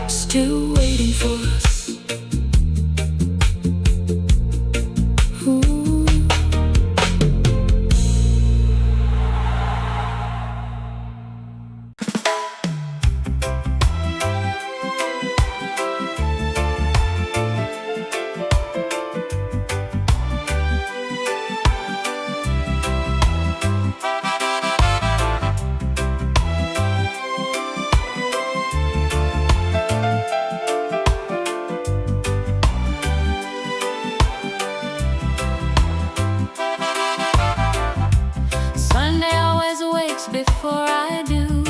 still waiting for us. Ooh. Before I do,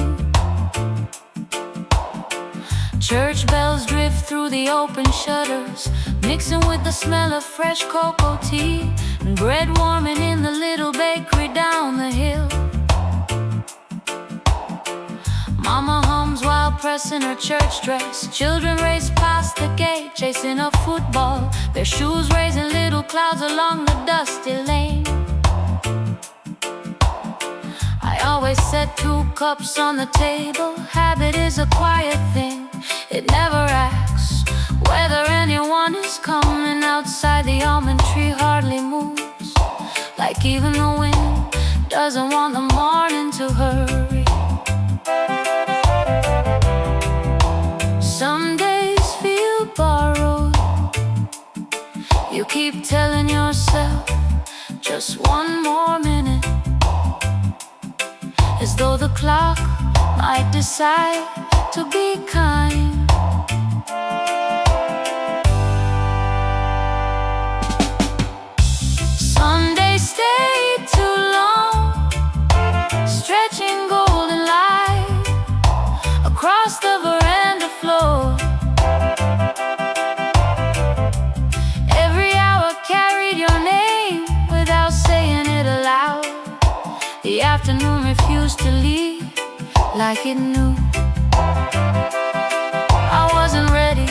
church bells drift through the open shutters, mixing with the smell of fresh cocoa tea and bread warming in the little bakery down the hill. Mama hums while pressing her church dress. Children race past the gate, chasing a football, their shoes raising little clouds along the dusty lane. I always set 2 cups on the table. Habit is a quiet thing, it never asks whether anyone is coming. Outside the almond tree hardly moves, like even the wind doesn't want the morning to hurry. Some days feel borrowed. You keep telling yourself though the clock might decide to be kind. Sunday stayed too long, stretching golden light across the veranda floor. Every hour carried your name without saying it aloud. The afternoon refused to leave like it knew. I wasn't ready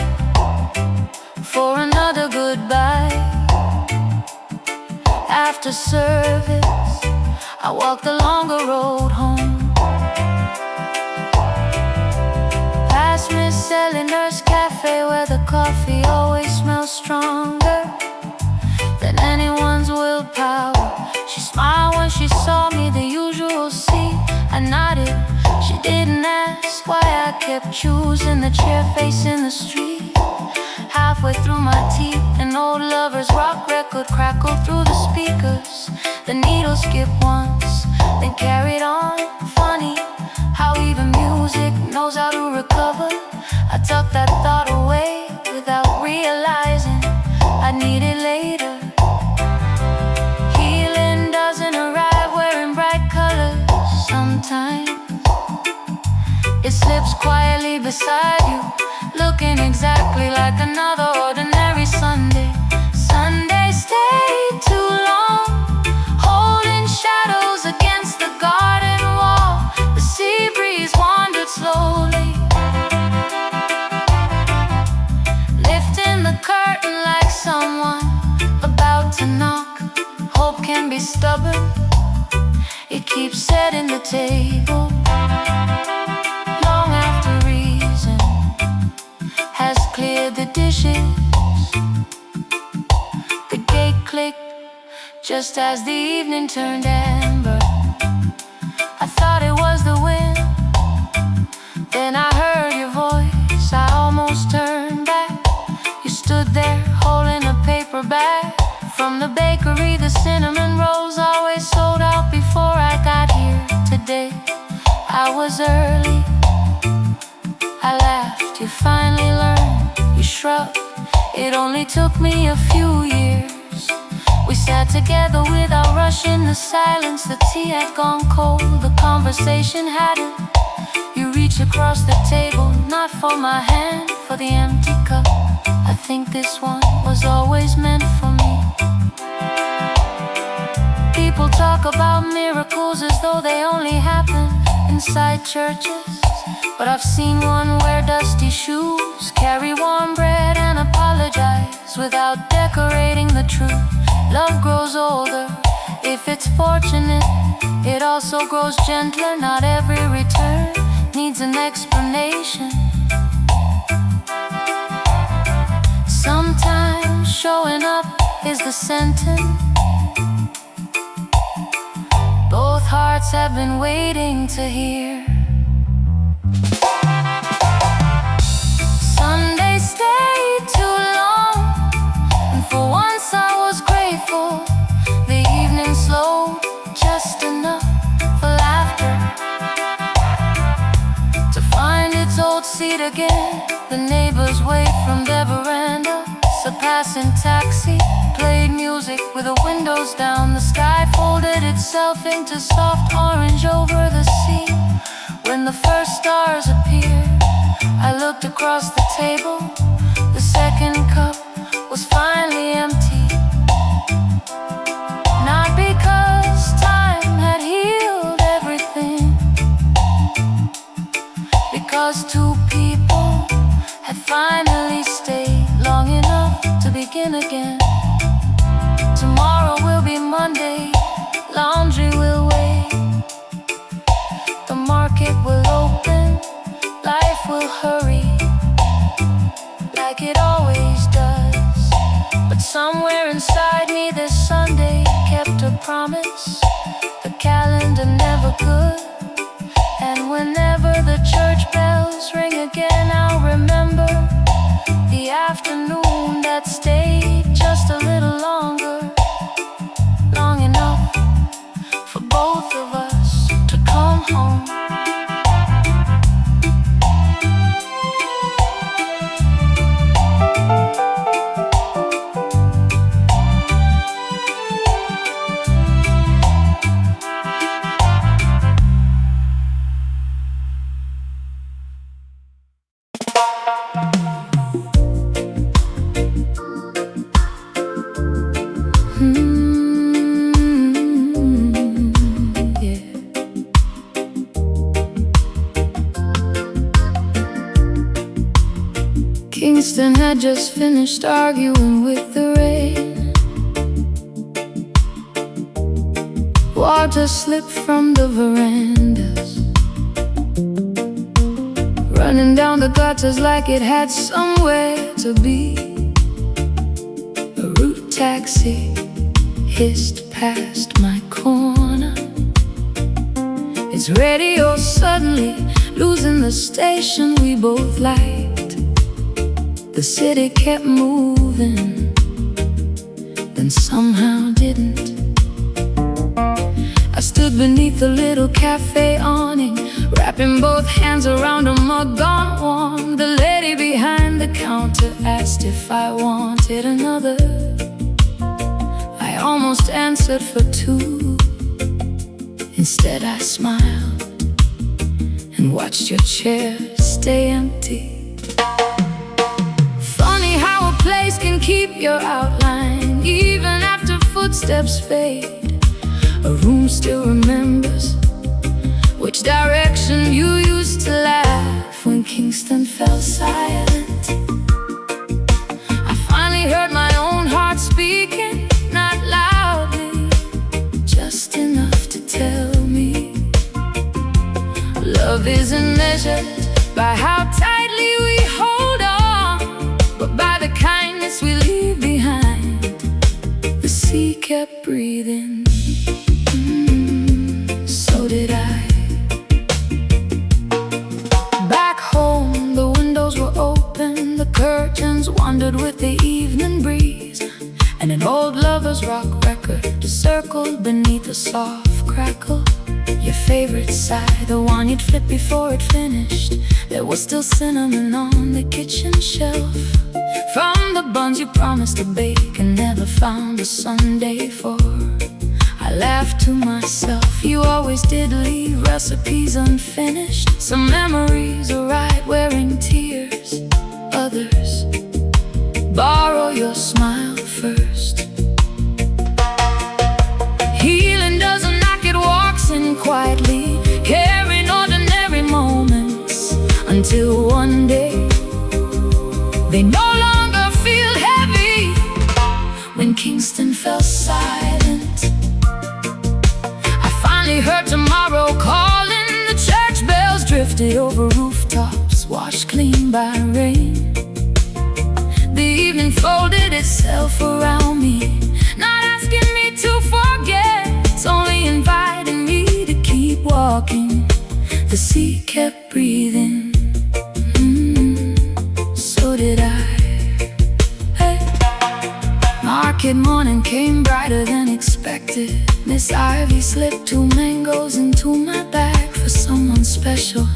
for another goodbye. After service, I walked the longer road home, past Miss Eleanor's cafe, where the coffee always smells stronger than anyone's willpower. She smiled when she saw me, the usual see. I nodded. She didn't ask why I kept choosing the chair facing the street. Halfway through my tea, an old lover's rock record crackled through the speakers. The needle skipped once, then carried on. Funny how even music knows how to recover. I tucked that thought away without realizing I need it later. Healing doesn't arrive wearing bright colors. Sometimes it slips quietly beside you, looking exactly like another ordinary Sunday. Sunday stayed too long, holding shadows against the garden wall. The sea breeze wandered slowly, lifting the curtain like someone about to knock. Hope can be stubborn, it keeps setting the table. Long after reason has cleared the dishes, the gate clicked just as the evening turned amber. I thought it was the wind, then I heard your voice. I almost turned back. You stood there holding a paper bag from the bakery. The cinnamon rolls always sold out before I got here today. I was early, I laughed, you finally learned. You shrugged, it only took me a few years. We sat together without rushing the silence. The tea had gone cold, the conversation hadn't. You reached across the table, not for my hand, for the empty cup. I think this one was always meant for me. People talk about miracles as though they only happen inside churches, but I've seen one wear dusty shoes, carry warm bread and apologize without decorating the truth. Love grows older if it's fortunate. It also grows gentler. Not every return needs an explanation. Sometimes showing up is the sentence both hearts have been waiting to hear. Sunday stayed too long, and for once I was grateful. The evening slowed just enough for laughter to find its old seat again. The neighbors wave from their veranda. A passing taxi played music with the windows down. The sky folded itself into soft orange over the sea. When the first stars appeared, I looked across the table. The second cup was finally empty. Not because time had healed everything, because two people had finally stayed long enough to begin again. Tomorrow will be Monday, laundry will wait, the market will open, life will hurry like it always does. But somewhere inside me this Sunday kept a promise. The calendar never could, and whenever the church bells ring again, I'll remember the afternoon that stayed just a little longer, long enough for both of us to come home. had just finished arguing with the rain. Water slipped from the verandas, running down the gutters like it had somewhere to be. A route taxi hissed past my corner, its radio suddenly losing the station we both liked. The city kept moving, then somehow didn't. I stood beneath the little cafe awning, wrapping both hands around a mug gone warm. The lady behind the counter asked if I wanted another. I almost answered for two. Instead I smiled and watched your chair stay empty. Funny how a place can keep your outline even after footsteps fade. A room still remembers which direction you used to laugh when Kingston fell silent. I finally heard my own heart speaking, not loudly, just enough to tell me love isn't measured by how tightly we hold on, but by the kindness we leave behind. The sea kept breathing, so did I. Back home, the windows were open, the curtains wandered with the evening breeze, and an old lover's rock record circled beneath a soft crackle. Your favorite side, the one you'd flip before it finished. There was still cinnamon on the kitchen shelf from the buns you promised to bake and never found a Sunday for. I laughed to myself, you always did leave recipes unfinished. Some memories are right wearing tears, others borrow your smile first. Healing doesn't knock, it walks in quietly, carrying ordinary moments until one day they no longer feel heavy. When Kingston fell silent, I heard tomorrow calling. The church bells drifted over rooftops, washed clean by rain. The evening folded itself around me, not asking me to forget, only inviting me to keep walking. The sea kept breathing, so did I. Hey. Market morning came brighter than expected. Miss Ivy slipped 2 mangoes into my bag for someone special.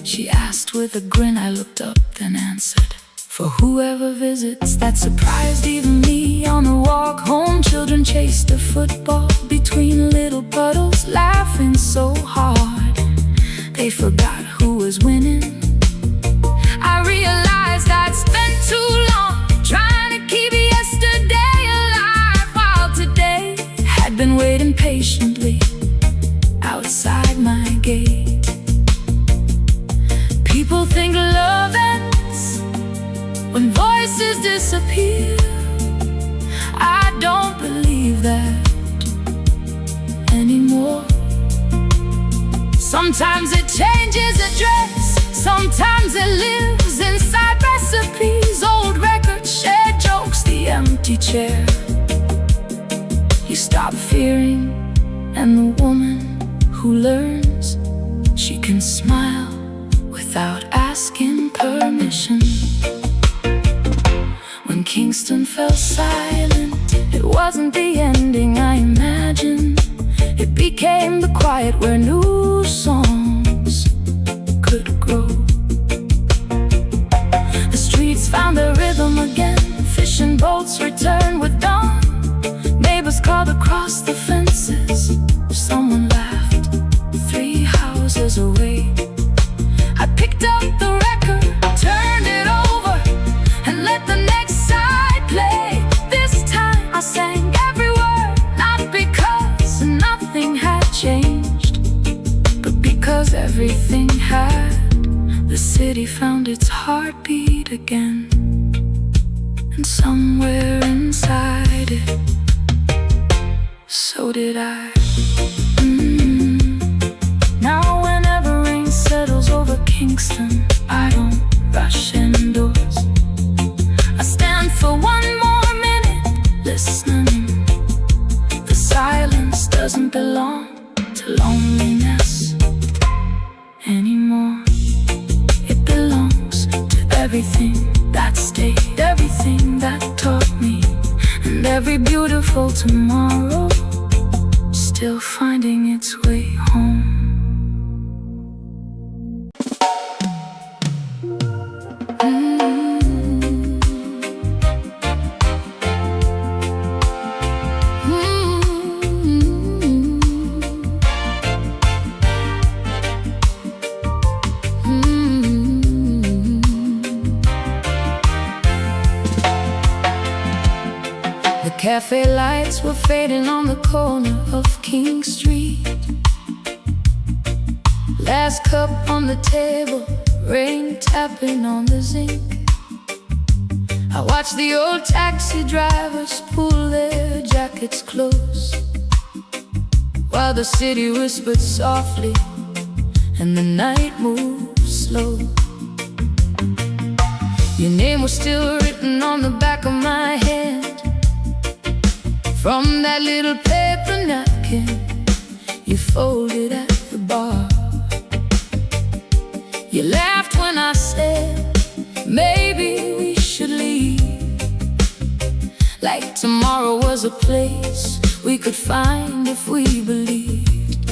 She asked with a grin, I looked up then answered, for whoever visits. That surprised even me. On the walk home, children chased a football between little puddles, laughing so hard they forgot who was winning. I realized I'd spent too long trying to keep yesterday alive, while today had been waiting patiently outside my gate. People think love ends when voices disappear. I don't believe that anymore. Sometimes it changes address, sometimes it lives inside recipes, old records, shared jokes, the empty chair. You stop fearing, and the woman who learns she can smile without asking permission. When Kingston fell silent, it wasn't the ending I imagined. It became the quiet where new songs could grow. The streets found their rhythm again, fishing boats returned with dawn. Neighbors called across the fences, someone laughed 3 houses away. I picked up the record, turned it over, and let the next side play. This time I sang every word, not because nothing had changed, but because everything had. The city found its heartbeat again. and somewhere inside it, so did I. Now whenever rain settles over Kingston, I don't rush indoors. I stand for one more minute, listening. The silence doesn't belong to loneliness anymore. It belongs to everything that stayed, everything that taught me, and every beautiful tomorrow still finding its way home. The cafe lights were fading on the corner of King Street. Last cup on the table, rain tapping on the zinc. I watched the old taxi drivers pull their jackets close, while the city whispered softly and the night moved slow. Your name was still written on the back of my hand, from that little paper napkin you folded at the bar. You laughed when I said, maybe we should leave, like tomorrow was a place we could find if we believed.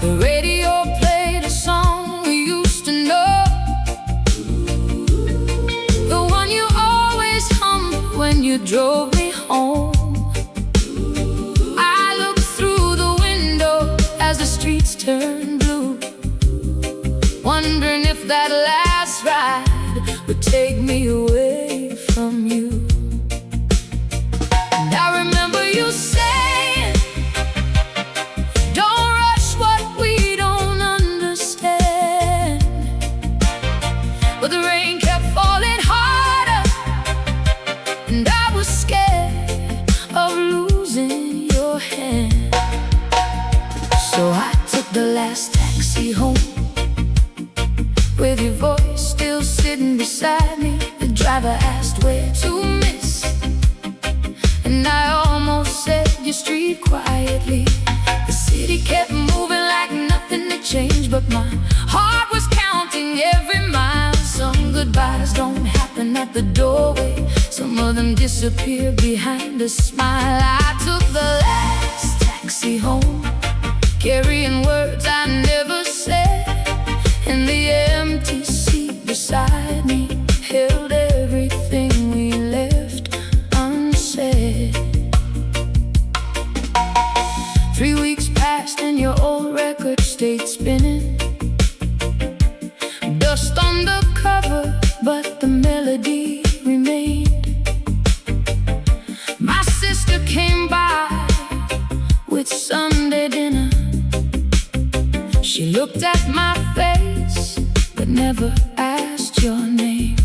The radio played a song we used to know, the one you always hummed when you drove me home. I looked through the window as the streets turned blue, wondering if that last ride would take me away from you. And I remember you saying, don't rush what we don't understand. But the rain kept falling harder, and I was scared of losing your hand. So I took the last taxi home, with your voice still sitting beside me. The driver asked where to miss, and I almost said your street quietly. The city kept moving like nothing had changed, but my heart was counting every mile. Some goodbyes don't happen at the doorway, some of them disappear behind a smile. I took the last taxi home, carrying words I never said, and the empty seat beside me held everything we left unsaid. 3 weeks passed and your old record stayed spinning. Dust on the cover, but the melody remained. My sister came by with Sunday dinner. She looked at my face, but never asked your name.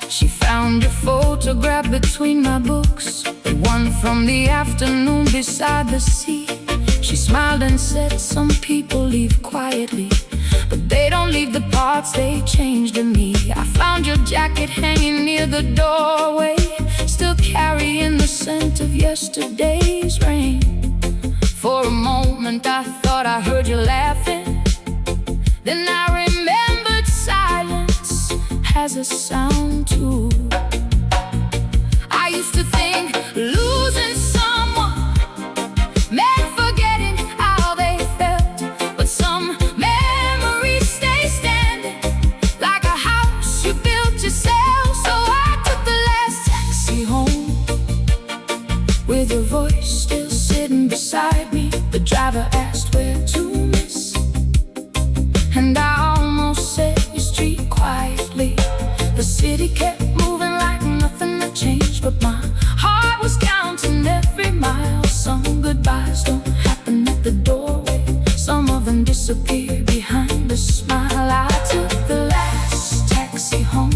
She found your photograph between my books, the one from the afternoon beside the sea. She smiled and said, some people leave quietly, but they don't leave the parts they changed in me. I found your jacket hanging near the doorway, still carrying the scent of yesterday's rain. For a moment I thought I heard you laughing, then I remembered silence has a sound too. I used to think losing someone meant forgetting how they felt, but some memories stay standing like a house you built yourself. So I took the last taxi home, with your voice still sitting beside me. The driver asked where to miss, and I almost said your street quietly. The city kept moving like nothing had changed, but my heart was counting every mile. Some goodbyes don't happen at the doorway, some of them disappear behind a smile. I took the last taxi home,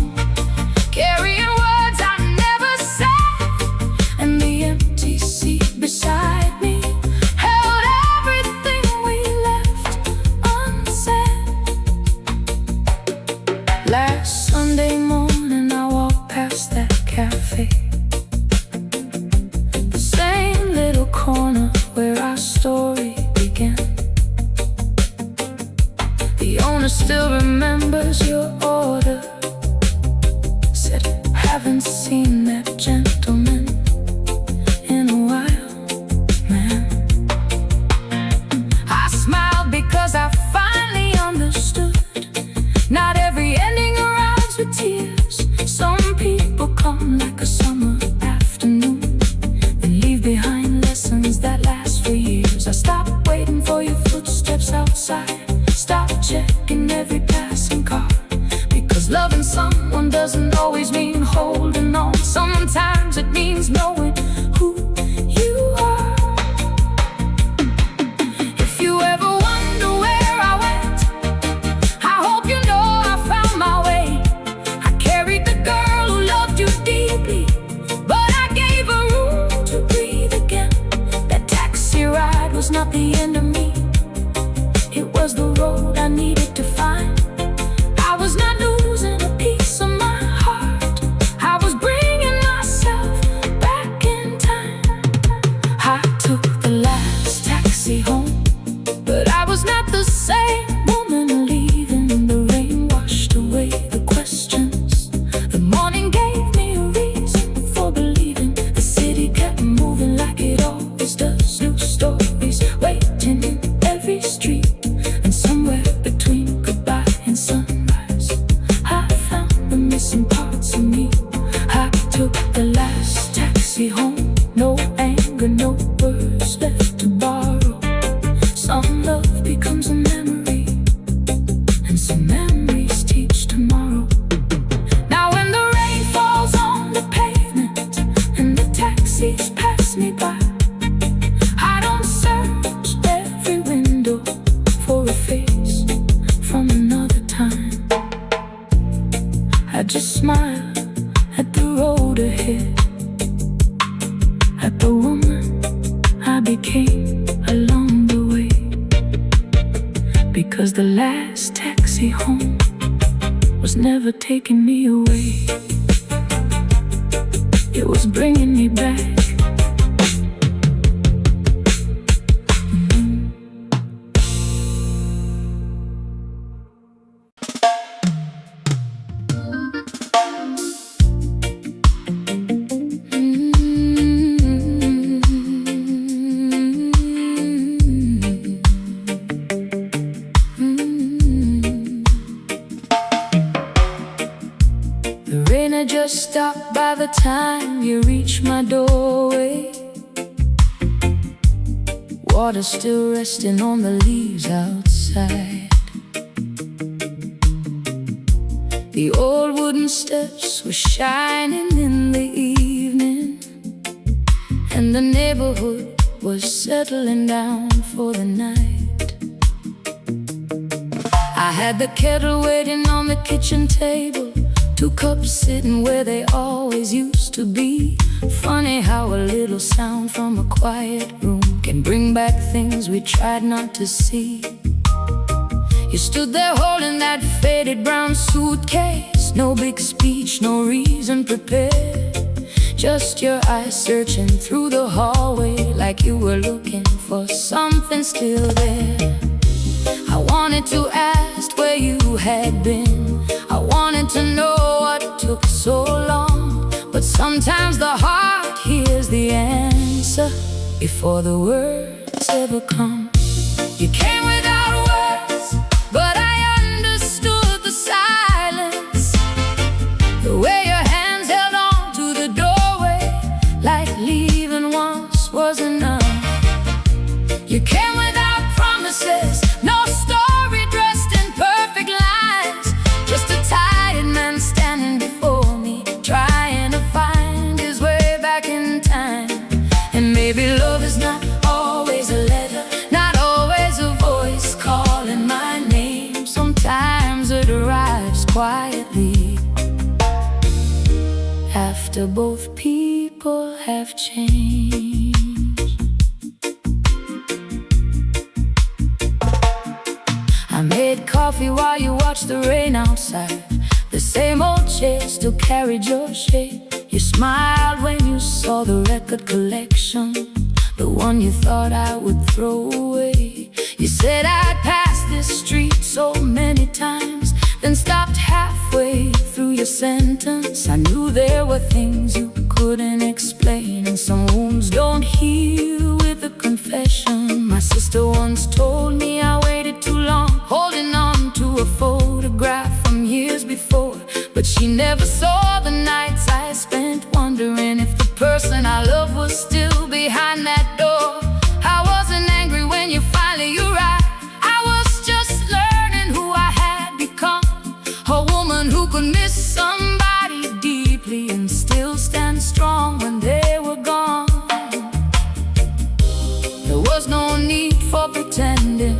No anger, no words left to borrow. Some love becomes a memory, and some memories teach tomorrow. Now when the rain falls on the pavement and the taxis pass me by, I don't search every window for a face from another time. I just smile at the road ahead, at the woman I became along the way. Because the last taxi home was never taking me away, it was bringing me back. Just stop by the time you reach my doorway. Water still resting on the leaves outside. The old wooden steps were shining in the evening, and the neighborhood was settling down for the night. I had the kettle waiting on the kitchen table, 2 cups sitting where they always used to be. Funny how a little sound from a quiet room can bring back things we tried not to see. You stood there holding that faded brown suitcase. No big speech, no reason prepared, just your eyes searching through the hallway like you were looking for something still there. I wanted to ask where you had been. I wanted to know what took so long. But sometimes the heart hears the answer before the words ever come. You came without words, but I understood the silence. The way your hands held on to the doorway, like leaving once was enough. You came without promises, no story dressed in perfect lines, just a tired man standing before me, trying to find his way back in time. And maybe love is not always a letter, not always a voice calling my name. Sometimes it arrives quietly, after both people have changed. I made coffee while you watched the rain outside. The same old chair still carried your shape. You smiled when you saw the record collection, the one you thought I would throw away. You said I'd passed this street so many times, then stopped halfway through your sentence. I knew there were things you couldn't explain, and some wounds don't heal with a confession. My sister once told me I waited too long, holding on to a photograph from years before. But she never saw the nights I spent wondering if the person I loved was still behind that door. I wasn't angry when you finally arrived. I was just learning who I had become, a woman who could miss somebody deeply and still stand strong when they were gone. There was no need for pretending,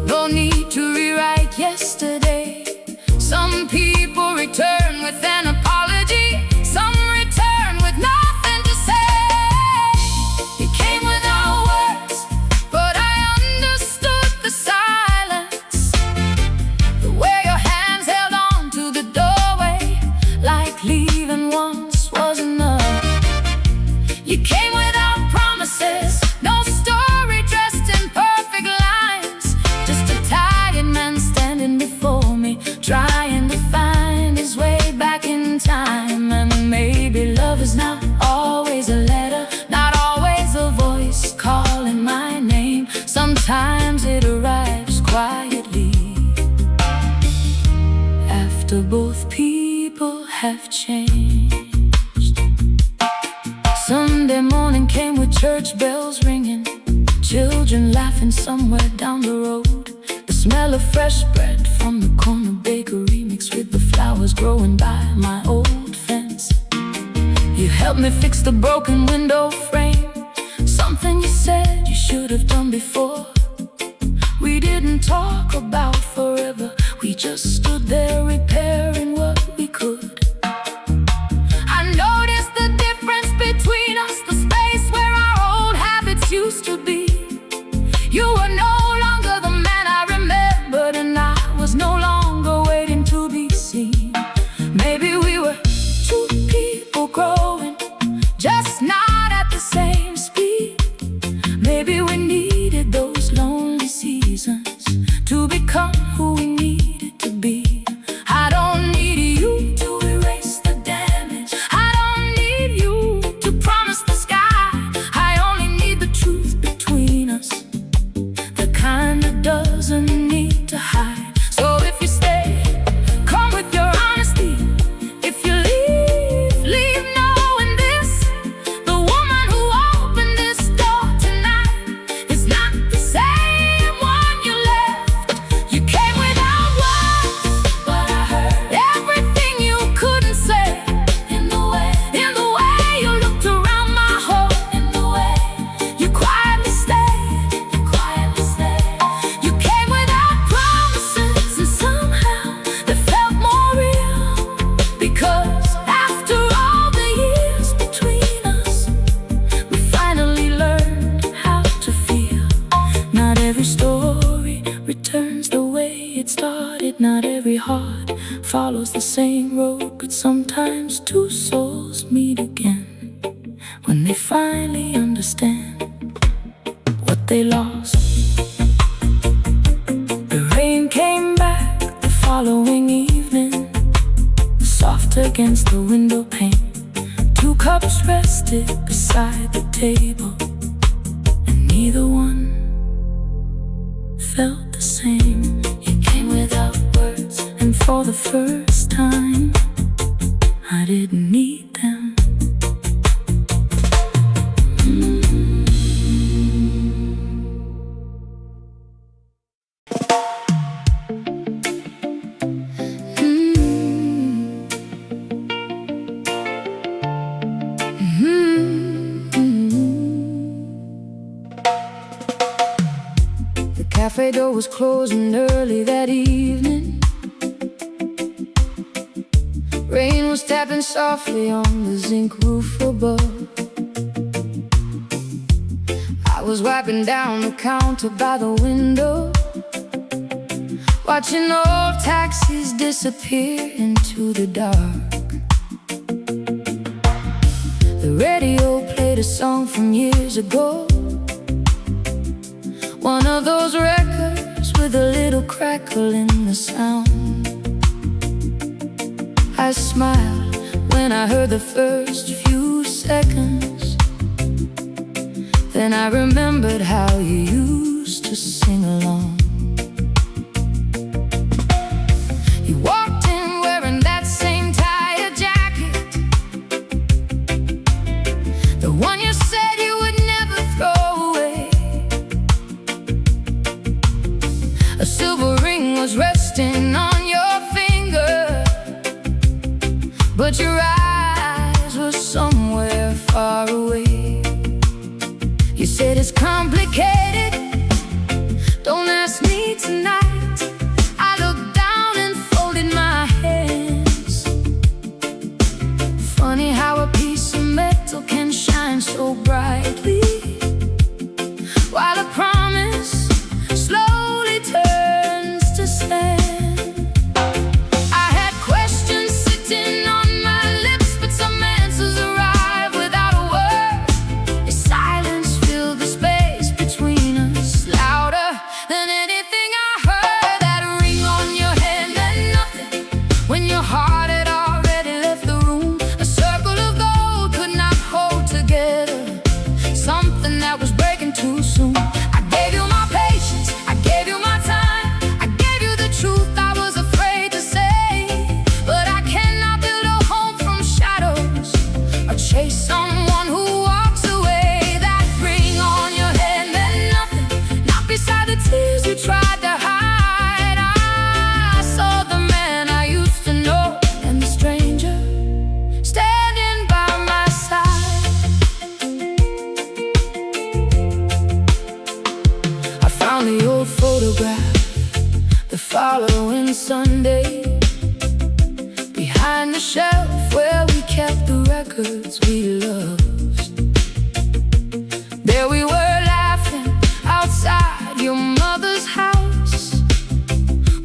no need to rewrite yesterday. Some people return with an apology, some return with nothing to say. You came Sunday morning came with church bells ringing, children laughing somewhere down the road. The smell of fresh bread from the corner bakery mixed with the flowers growing by my old fence. You helped me fix the broken window frame, something you said you should have done before. We didn't talk about forever, we just stood there repairing what we could. I noticed the difference between us, the space where our old habits used to be. You were no longer the man I remembered, and I was no longer waiting to be seen. Maybe we were two people growing, just not at the same speed. Maybe we needed those lonely seasons to become who we needed to be. I don't need you to erase the damage, I don't need you to promise the sky. I only need the truth between us, the kind that doesn't need to hide. So if you stay, come with your honesty. If you leave, leave knowing this: the woman who opened this door tonight is not the same one you left. You came without words, but I heard everything you couldn't say. In the way you looked around my home, in the way you quietly stayed, you came without promises, and somehow they felt more real. Because after all the years between us, we finally learned how to feel. Not every story returns the way it started, not every heart follows the same road, but sometimes two souls meet again when they finally understand what they lost. The rain came back the following evening, soft against the window pane. Two cups rested beside the table, and neither one felt the same. You came without words, and for the first time, I didn't need them. The cafe door was closing early that evening. Rain was tapping softly on the zinc roof above. I was wiping down the counter by the window, watching old taxis disappear into the dark. The radio played a song from years ago, one of those records with a little crackle in the sound. I smiled when I heard the first few seconds. Then I remembered how you used to sing along. You walked in wearing that same tired jacket, the one you said you would never throw away. A silver ring was resting on your finger, but your eyes were somewhere far away. You said it's complicated, don't ask me tonight. I looked down and folded my hands. Funny how a piece of metal can shine so brightly, while a promise slowly turns to sand. I had questions sitting on my lips, but some answers arrived without a word. Your silence filled the space between us, louder than anything I heard. That ring on your hand meant nothing when your heart had already left the room. A circle of gold could not hold together something that was breaking too soon. I gave you my patience, I gave you my time, I gave you the truth I was afraid to say. But I cannot build a home from shadows or chase someone who walks Sunday, behind the shelf where we kept the records we loved. There we were laughing outside your mother's house,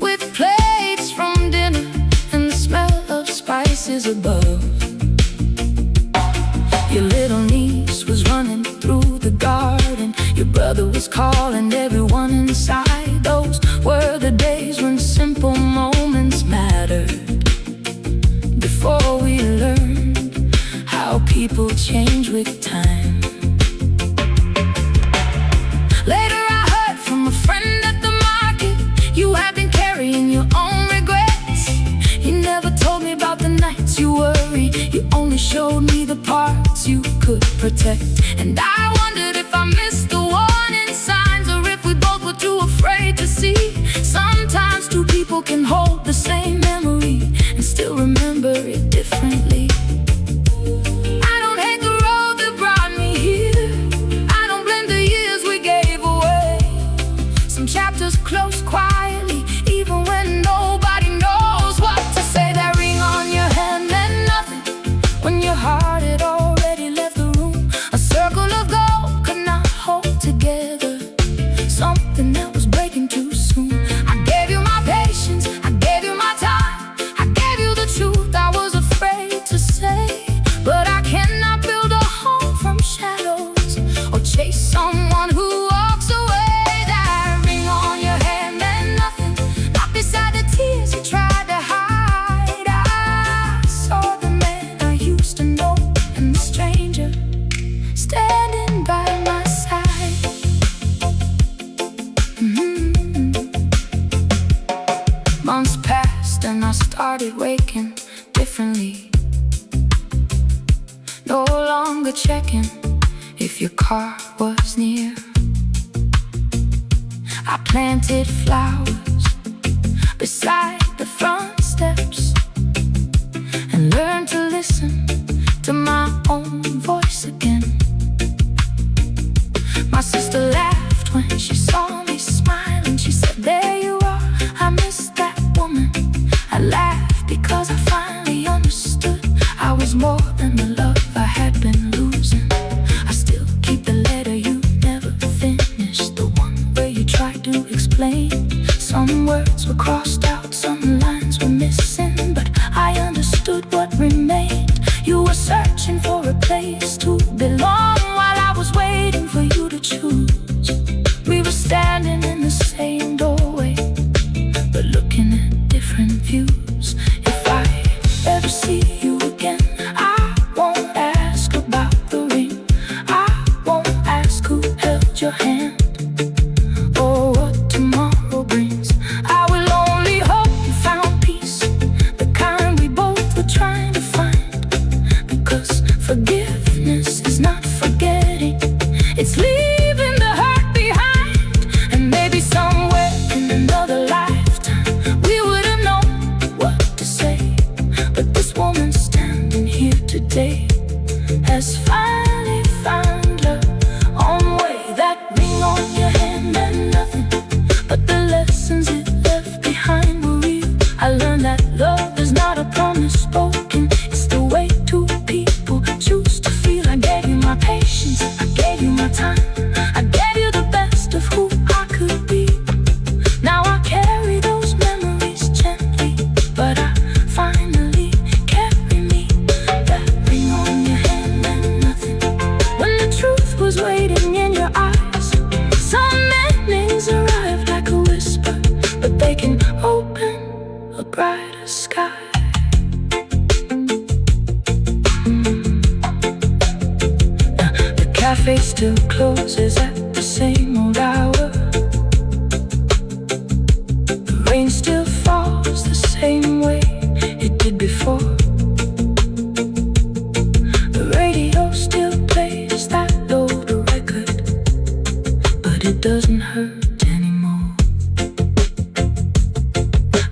with plates from dinner and the smell of spices above. Your little niece was running through the garden, your brother was calling everyone inside. Those were the days when simple moments mattered, before we learned how people change with time. Later I heard from a friend at the market, you had been carrying your own regrets. You never told me about the nights you worried, you only showed me the parts you could protect. And I wondered if I missed the warning signs, or if we both were too afraid to see. Sometimes two people can hold the same memory and still remember it differently. I don't hate the road that brought me here, I don't blame the years we gave away. Some chapters close quietly, even when nobody knows what to say. That ring on your hand meant nothing when your heart had already left the room. A circle of gold could not hold together something that was breaking too soon. I gave you my patience, I gave you my time, I gave you the truth I was afraid to say. But I cannot build a home from shadows, or chase someone who walks away. That ring on your hand meant nothing, not beside the tears you tried to hide. I saw the man I used to know and the stranger standing by my side. Months passed and I started waking differently, no longer checking if your car was near. I planted flowers beside the front steps and learned to listen to my own voice again. My sister laughed when she saw me smiling. She said, "There you are, I miss that woman." I laughed because I finally understood I was more than the love I had been losing. I still keep the letter you never finished, the one where you tried to explain. Some words were crossed out, some lines were missing, but I understood what remained. You were searching for a place to belong while I was waiting for you to choose. We were standing in the same doorway, but looking at different views. If I ever see you again, I won't ask about the ring, I won't ask who held your hand or what tomorrow brings. I will only hope you found peace, the kind we both were trying to find. Because forgiveness is not forgetting, it's leaving the hurt behind. And maybe somewhere in another lifetime we would have known what to say. But this woman standing here today has finally found love on way. That ring on your hand meant nothing, but the lessons it left behind were real. I learned that love is not a promise spoken, it's the way two people choose to feel. I gave you my patience, I gave you my time, I gave you the best of who I could be. Now I carry those memories gently, but I finally carry me. That ring on your hand meant nothing when the truth was waiting in your eyes. Some endings arrive like a whisper, but they can open a brighter sky. The cafe still closes at the same old hour, the rain still falls the same way it did before. The radio still plays that old record, but it doesn't hurt anymore.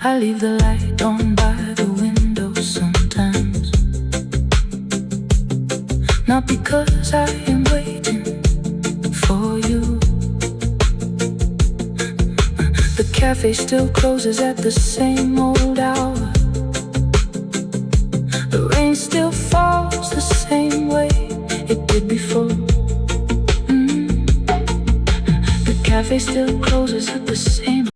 I leave the light on by the window sometimes, not because I am waiting for you. The cafe cafe still closes at the same old hour. The rain still falls the same way it did before. The cafe still closes at the same